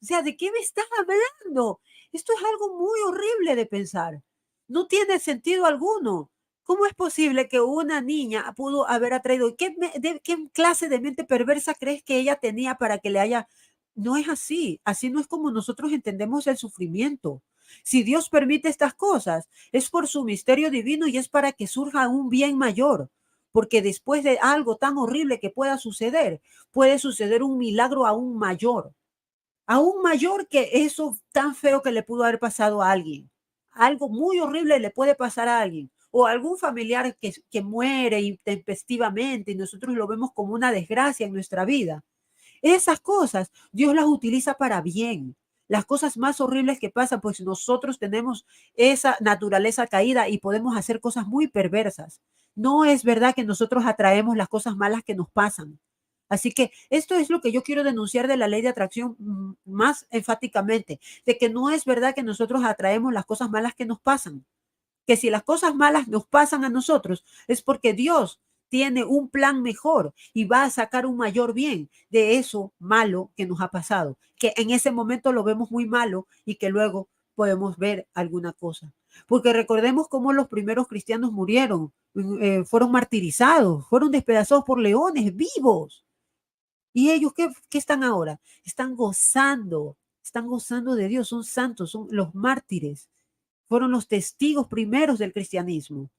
O sea, ¿de qué me estás hablando? Esto es algo muy horrible de pensar. No tiene sentido alguno. ¿Cómo es posible que una niña pudo haber atraído? ¿Qué clase de mente perversa crees que ella tenía para que le haya? No es así. Así no es como nosotros entendemos el sufrimiento. Si Dios permite estas cosas, es por su misterio divino y es para que surja un bien mayor. Porque después de algo tan horrible que pueda suceder, puede suceder un milagro aún mayor que eso tan feo que le pudo haber pasado a alguien. Algo muy horrible le puede pasar a alguien o algún familiar que muere intempestivamente y nosotros lo vemos como una desgracia en nuestra vida. Esas cosas Dios las utiliza para bien. Las cosas más horribles que pasan, pues nosotros tenemos esa naturaleza caída y podemos hacer cosas muy perversas. No es verdad que nosotros atraemos las cosas malas que nos pasan. Así que esto es lo que yo quiero denunciar de la ley de atracción más enfáticamente, de que no es verdad que nosotros atraemos las cosas malas que nos pasan, que si las cosas malas nos pasan a nosotros es porque Dios tiene un plan mejor y va a sacar un mayor bien de eso malo que nos ha pasado, que en ese momento lo vemos muy malo y que luego podemos ver alguna cosa. Porque recordemos cómo los primeros cristianos murieron, fueron martirizados, fueron despedazados por leones vivos. ¿Y ellos qué están ahora? Están gozando de Dios, son santos, son los mártires, fueron los testigos primeros del cristianismo.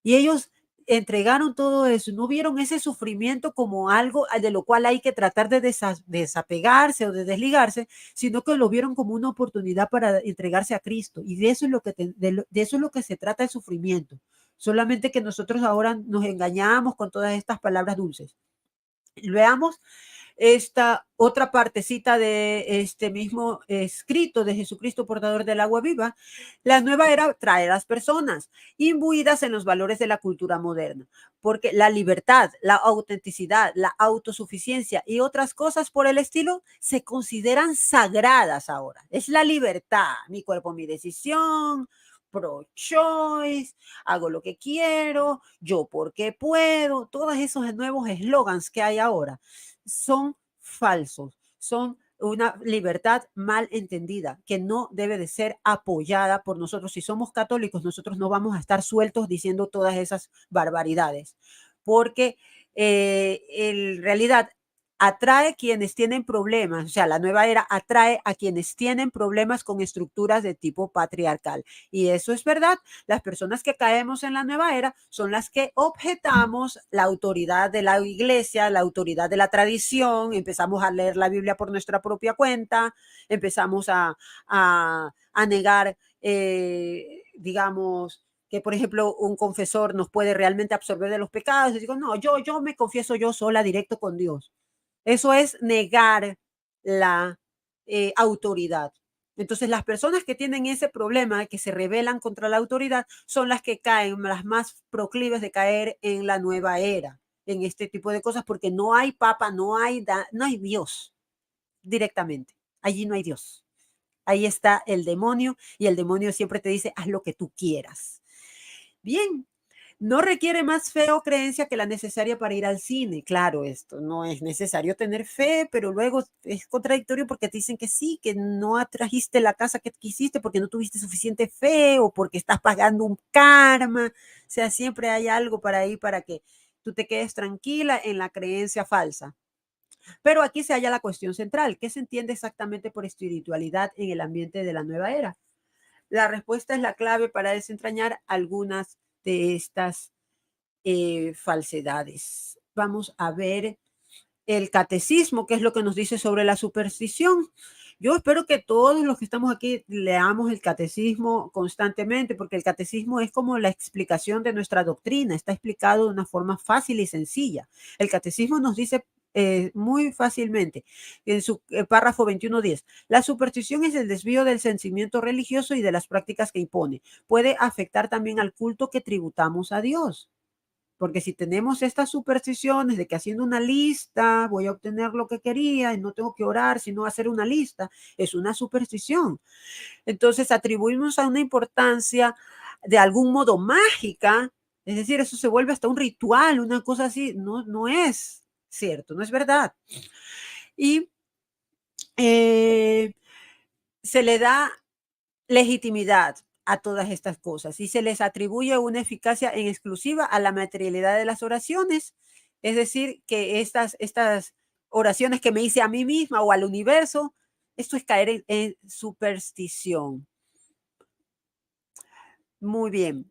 Y ellos entregaron todo eso, no vieron ese sufrimiento como algo de lo cual hay que tratar de desapegarse o de desligarse, sino que lo vieron como una oportunidad para entregarse a Cristo. Y de eso es de eso es lo que se trata el sufrimiento. Solamente que nosotros ahora nos engañamos con todas estas palabras dulces. Veamos esta otra partecita de este mismo escrito de Jesucristo, portador del agua viva. La nueva era trae a las personas imbuidas en los valores de la cultura moderna, porque la libertad, la autenticidad, la autosuficiencia y otras cosas por el estilo se consideran sagradas ahora. Es la libertad, mi cuerpo, mi decisión, pro-choice, hago lo que quiero, yo porque puedo, todos esos nuevos eslogans que hay ahora son falsos, son una libertad mal entendida que no debe de ser apoyada por nosotros. Si somos católicos, nosotros no vamos a estar sueltos diciendo todas esas barbaridades, porque en realidad atrae quienes tienen problemas, o sea, la nueva era atrae a quienes tienen problemas con estructuras de tipo patriarcal. Y eso es verdad. Las personas que caemos en la nueva era son las que objetamos la autoridad de la iglesia, la autoridad de la tradición, empezamos a leer la Biblia por nuestra propia cuenta, empezamos a negar, digamos, que por ejemplo un confesor nos puede realmente absorber de los pecados. Y digo, no, yo me confieso yo sola directo con Dios. Eso es negar la autoridad. Entonces, las personas que tienen ese problema, que se rebelan contra la autoridad, son las que caen, las más proclives de caer en la nueva era, en este tipo de cosas, porque no hay papa, no hay Dios directamente. Allí no hay Dios. Ahí está el demonio y el demonio siempre te dice, haz lo que tú quieras. Bien, no requiere más fe o creencia que la necesaria para ir al cine. Claro, esto no es necesario tener fe, pero luego es contradictorio porque te dicen que sí, que no atrajiste la casa que quisiste porque no tuviste suficiente fe o porque estás pagando un karma. O sea, siempre hay algo para ahí para que tú te quedes tranquila en la creencia falsa. Pero aquí se halla la cuestión central. ¿Qué se entiende exactamente por espiritualidad en el ambiente de la nueva era? La respuesta es la clave para desentrañar algunas de estas falsedades. Vamos a ver el catecismo, que es lo que nos dice sobre la superstición. Yo espero que todos los que estamos aquí leamos el catecismo constantemente, porque el catecismo es como la explicación de nuestra doctrina, está explicado de una forma fácil y sencilla. El catecismo nos dice muy fácilmente en su párrafo 21.10, la superstición es el desvío del sentimiento religioso y de las prácticas que impone. Puede afectar también al culto que tributamos a Dios. Porque si tenemos estas supersticiones de que haciendo una lista voy a obtener lo que quería y no tengo que orar, sino hacer una lista, es una superstición. Entonces atribuimos a una importancia de algún modo mágica, es decir, eso se vuelve hasta un ritual, una cosa así, no es cierto, no es verdad. Y se le da legitimidad a todas estas cosas y se les atribuye una eficacia en exclusiva a la materialidad de las oraciones. Es decir, que estas oraciones que me hice a mí misma o al universo, esto es caer en superstición. Muy bien.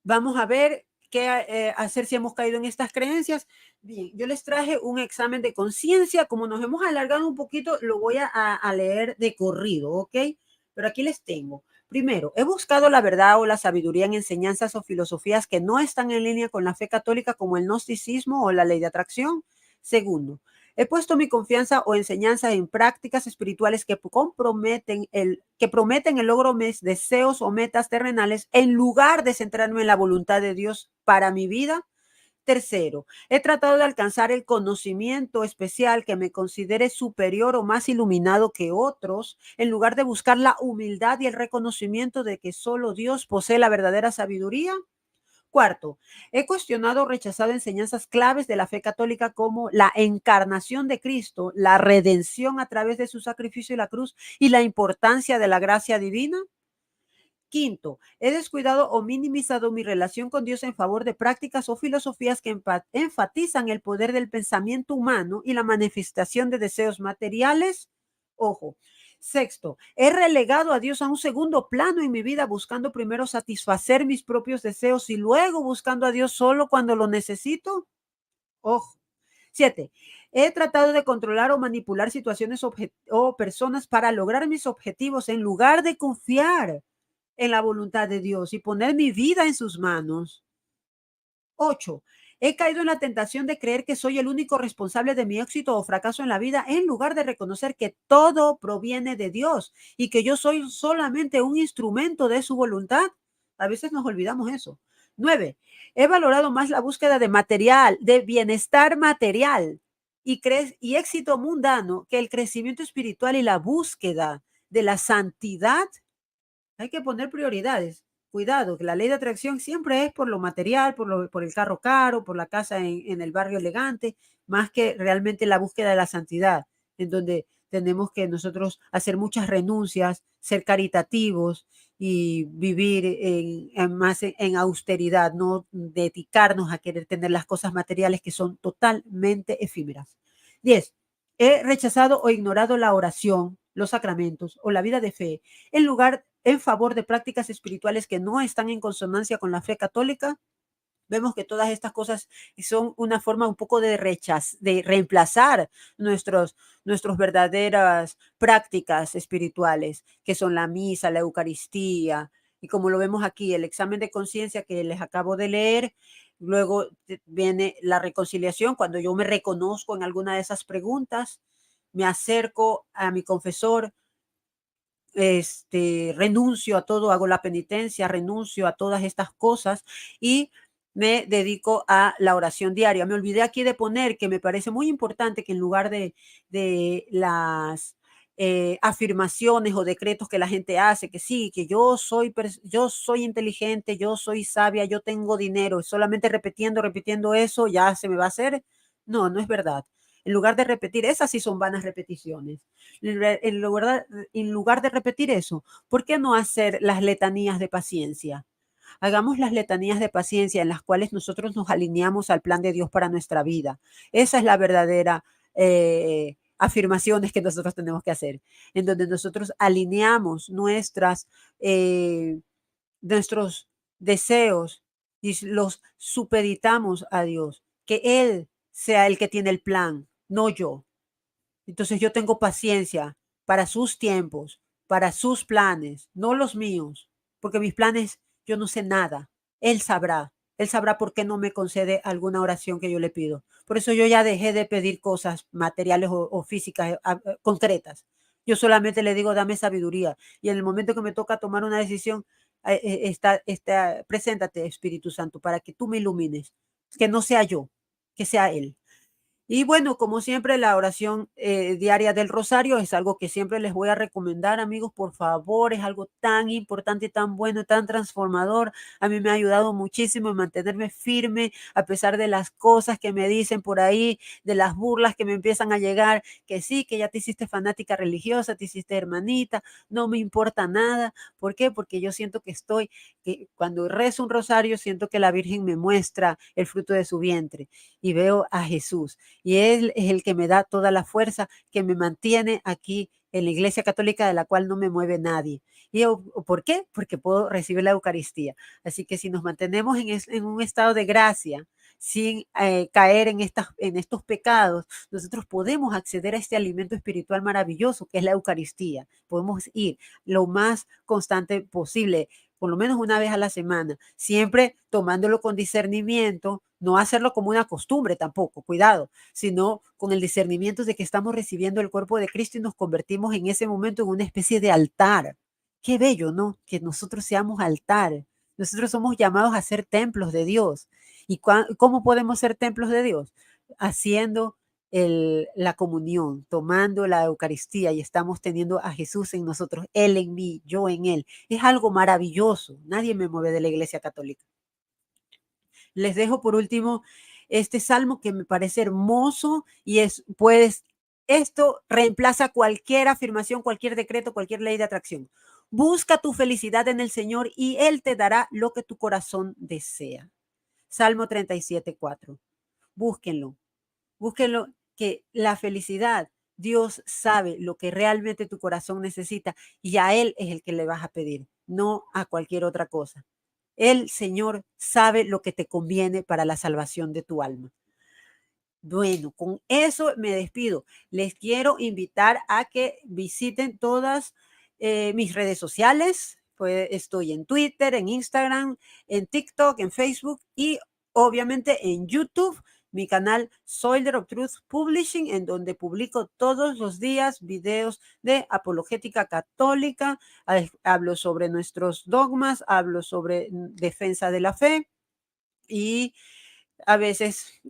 Vamos a ver qué hacer si hemos caído en estas creencias. Bien, yo les traje un examen de conciencia. Como nos hemos alargado un poquito, lo voy a leer de corrido, ¿ok? Pero aquí les tengo. Primero, he buscado la verdad o la sabiduría en enseñanzas o filosofías que no están en línea con la fe católica, como el gnosticismo o la ley de atracción. Segundo, he puesto mi confianza o enseñanza en prácticas espirituales que prometen el logro de deseos o metas terrenales en lugar de centrarme en la voluntad de Dios para mi vida. Tercero, he tratado de alcanzar el conocimiento especial que me considere superior o más iluminado que otros, en lugar de buscar la humildad y el reconocimiento de que solo Dios posee la verdadera sabiduría. Cuarto, he cuestionado o rechazado enseñanzas claves de la fe católica como la encarnación de Cristo, la redención a través de su sacrificio y la cruz y la importancia de la gracia divina. Quinto, he descuidado o minimizado mi relación con Dios en favor de prácticas o filosofías que enfatizan el poder del pensamiento humano y la manifestación de deseos materiales. Ojo. Sexto, he relegado a Dios a un segundo plano en mi vida, buscando primero satisfacer mis propios deseos y luego buscando a Dios solo cuando lo necesito. Ojo. 7. He tratado de controlar o manipular situaciones o personas para lograr mis objetivos en lugar de confiar en la voluntad de Dios y poner mi vida en sus manos. 8. He caído en la tentación de creer que soy el único responsable de mi éxito o fracaso en la vida en lugar de reconocer que todo proviene de Dios y que yo soy solamente un instrumento de su voluntad. A veces nos olvidamos eso. 9. He valorado más la búsqueda de bienestar material y éxito mundano que el crecimiento espiritual y la búsqueda de la santidad. Hay que poner prioridades. Cuidado, que la ley de atracción siempre es por lo material, por el carro caro, por la casa en el barrio elegante, más que realmente la búsqueda de la santidad, en donde tenemos que nosotros hacer muchas renuncias, ser caritativos y vivir más en austeridad, no dedicarnos a querer tener las cosas materiales que son totalmente efímeras. 10. He rechazado o ignorado la oración, los sacramentos o la vida de fe en favor de prácticas espirituales que no están en consonancia con la fe católica. Vemos que todas estas cosas son una forma un poco de reemplazar nuestras verdaderas prácticas espirituales, que son la misa, la Eucaristía, y como lo vemos aquí, el examen de conciencia que les acabo de leer. Luego viene la reconciliación, cuando yo me reconozco en alguna de esas preguntas, me acerco a mi confesor, renuncio a todo, hago la penitencia, renuncio a todas estas cosas y me dedico a la oración diaria. Me olvidé aquí de poner que me parece muy importante que en lugar de las afirmaciones o decretos que la gente hace, que sí, que yo soy inteligente, yo soy sabia, yo tengo dinero, solamente repitiendo eso ya se me va a hacer. No, no es verdad. En lugar de repetir, esas sí son vanas repeticiones. En lugar de repetir eso, ¿por qué no hacer las letanías de paciencia? Hagamos las letanías de paciencia en las cuales nosotros nos alineamos al plan de Dios para nuestra vida. Esa es la verdadera afirmaciones que nosotros tenemos que hacer, en donde nosotros alineamos nuestros deseos y los supeditamos a Dios, que Él sea el que tiene el plan, no yo. Entonces yo tengo paciencia para sus tiempos, para sus planes, no los míos, porque mis planes yo no sé nada. Él sabrá por qué no me concede alguna oración que yo le pido. Por eso yo ya dejé de pedir cosas materiales o físicas concretas. Yo solamente le digo, dame sabiduría. Y en el momento que me toca tomar una decisión, preséntate, Espíritu Santo, para que tú me ilumines. Que no sea yo, que sea Él. Y bueno, como siempre, la oración diaria del rosario es algo que siempre les voy a recomendar, amigos, por favor, es algo tan importante, tan bueno, tan transformador. A mí me ha ayudado muchísimo en mantenerme firme a pesar de las cosas que me dicen por ahí, de las burlas que me empiezan a llegar, que sí, que ya te hiciste fanática religiosa, te hiciste hermanita, no me importa nada. ¿Por qué? Porque yo siento que cuando rezo un rosario, siento que la Virgen me muestra el fruto de su vientre y veo a Jesús. Y Él es el que me da toda la fuerza que me mantiene aquí en la Iglesia Católica, de la cual no me mueve nadie. ¿Y por qué? Porque puedo recibir la Eucaristía. Así que si nos mantenemos en un estado de gracia, sin caer en estos pecados, nosotros podemos acceder a este alimento espiritual maravilloso que es la Eucaristía. Podemos ir lo más constante posible, por lo menos una vez a la semana, siempre tomándolo con discernimiento, no hacerlo como una costumbre tampoco, cuidado, sino con el discernimiento de que estamos recibiendo el cuerpo de Cristo y nos convertimos en ese momento en una especie de altar. Qué bello, ¿no? Que nosotros seamos altar. Nosotros somos llamados a ser templos de Dios. ¿Y cómo podemos ser templos de Dios? Haciendo la comunión, tomando la Eucaristía y estamos teniendo a Jesús en nosotros, Él en mí, yo en Él. Es algo maravilloso. Nadie me mueve de la Iglesia Católica. Les dejo por último este salmo que me parece hermoso y esto reemplaza cualquier afirmación, cualquier decreto, cualquier ley de atracción. Busca tu felicidad en el Señor y Él te dará lo que tu corazón desea. Salmo 37:4. Búsquenlo, que la felicidad, Dios sabe lo que realmente tu corazón necesita y a Él es el que le vas a pedir, no a cualquier otra cosa. El Señor sabe lo que te conviene para la salvación de tu alma. Bueno, con eso me despido. Les quiero invitar a que visiten todas mis redes sociales. Pues estoy en Twitter, en Instagram, en TikTok, en Facebook y obviamente en YouTube. Mi canal Soldier of Truth Publishing, en donde publico todos los días videos de apologética católica, hablo sobre nuestros dogmas, hablo sobre defensa de la fe y a veces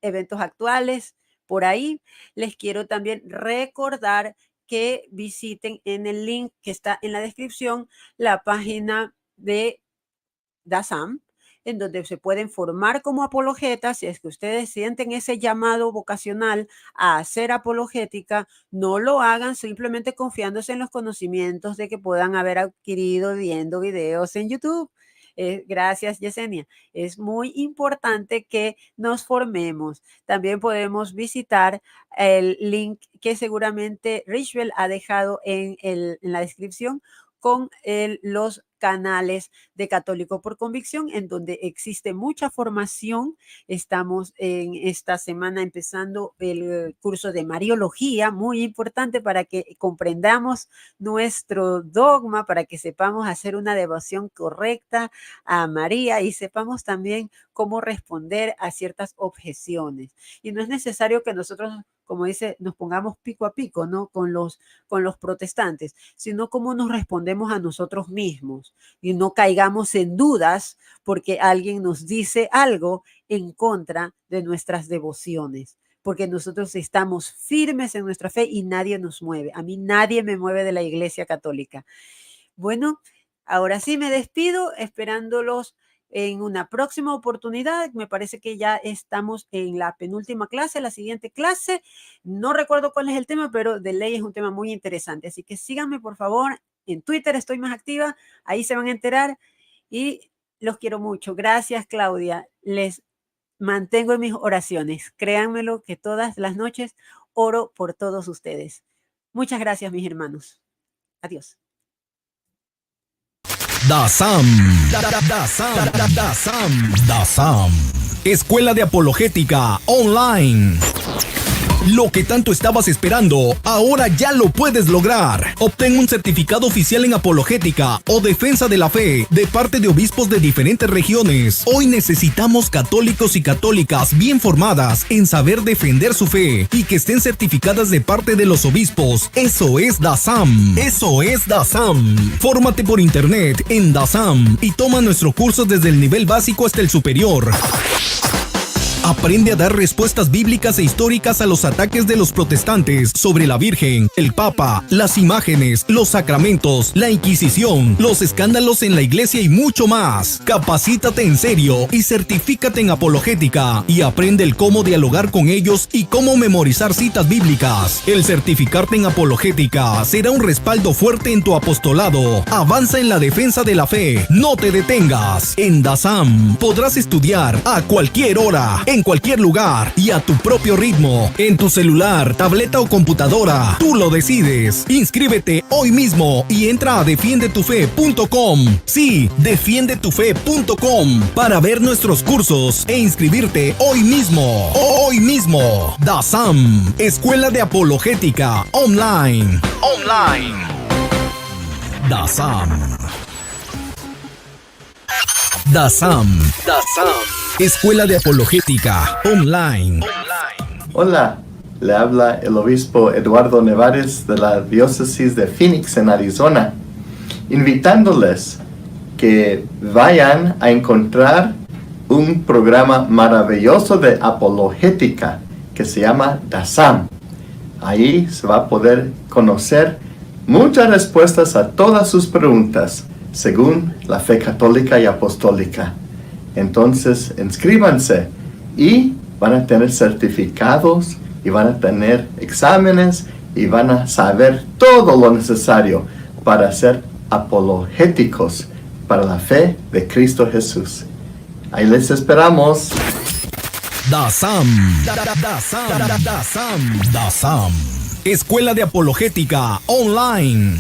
eventos actuales por ahí. Les quiero también recordar que visiten en el link que está en la descripción la página de DASAM, en donde se pueden formar como apologetas. Si es que ustedes sienten ese llamado vocacional a hacer apologética, no lo hagan simplemente confiándose en los conocimientos de que puedan haber adquirido viendo videos en YouTube. Gracias, Yesenia. Es muy importante que nos formemos. También podemos visitar el link que seguramente Richwell ha dejado en la descripción con los canales de Católico por Convicción, en donde existe mucha formación. Estamos en esta semana empezando el curso de Mariología, muy importante para que comprendamos nuestro dogma, para que sepamos hacer una devoción correcta a María y sepamos también cómo responder a ciertas objeciones. Y no es necesario que nosotros, como dice, nos pongamos pico a pico, ¿no? Con los protestantes, sino cómo nos respondemos a nosotros mismos y no caigamos en dudas porque alguien nos dice algo en contra de nuestras devociones, porque nosotros estamos firmes en nuestra fe y nadie nos mueve. A mí nadie me mueve de la Iglesia Católica. Bueno, ahora sí me despido, esperándolos en una próxima oportunidad. Me parece que ya estamos en la penúltima clase, la siguiente clase. No recuerdo cuál es el tema, pero de ley es un tema muy interesante. Así que síganme, por favor. En Twitter estoy más activa. Ahí se van a enterar. Y los quiero mucho. Gracias, Claudia. Les mantengo en mis oraciones. Créanmelo que todas las noches oro por todos ustedes. Muchas gracias, mis hermanos. Adiós. DASAM. Escuela de Apologética Online. Lo que tanto estabas esperando, ahora ya lo puedes lograr. Obtén un certificado oficial en apologética o defensa de la fe de parte de obispos de diferentes regiones. Hoy necesitamos católicos y católicas bien formadas en saber defender su fe y que estén certificadas de parte de los obispos. Eso es DASAM. Fórmate por internet en DASAM y toma nuestro curso desde el nivel básico hasta el superior. Aprende a dar respuestas bíblicas e históricas a los ataques de los protestantes sobre la Virgen, el Papa, las imágenes, los sacramentos, la Inquisición, los escándalos en la iglesia y mucho más. Capacítate en serio y certifícate en apologética y aprende el cómo dialogar con ellos y cómo memorizar citas bíblicas. El certificarte en apologética será un respaldo fuerte en tu apostolado. Avanza en la defensa de la fe. No te detengas. En DASAM podrás estudiar a cualquier hora, en cualquier lugar y a tu propio ritmo, en tu celular, tableta o computadora. Tú lo decides. Inscríbete hoy mismo y entra a defiendetufe.com. Sí, defiendetufe.com para ver nuestros cursos e inscribirte hoy mismo. Hoy mismo. DASAM, Escuela de Apologética Online. DASAM. Escuela de Apologética Online. Hola, le habla el obispo Eduardo Nevares de la diócesis de Phoenix en Arizona, invitándoles que vayan a encontrar un programa maravilloso de apologética que se llama DASAM. Ahí se va a poder conocer muchas respuestas a todas sus preguntas según la fe católica y apostólica. Entonces, inscríbanse y van a tener certificados y van a tener exámenes y van a saber todo lo necesario para ser apologéticos para la fe de Cristo Jesús. Ahí les esperamos. DASAM. Escuela de Apologética Online.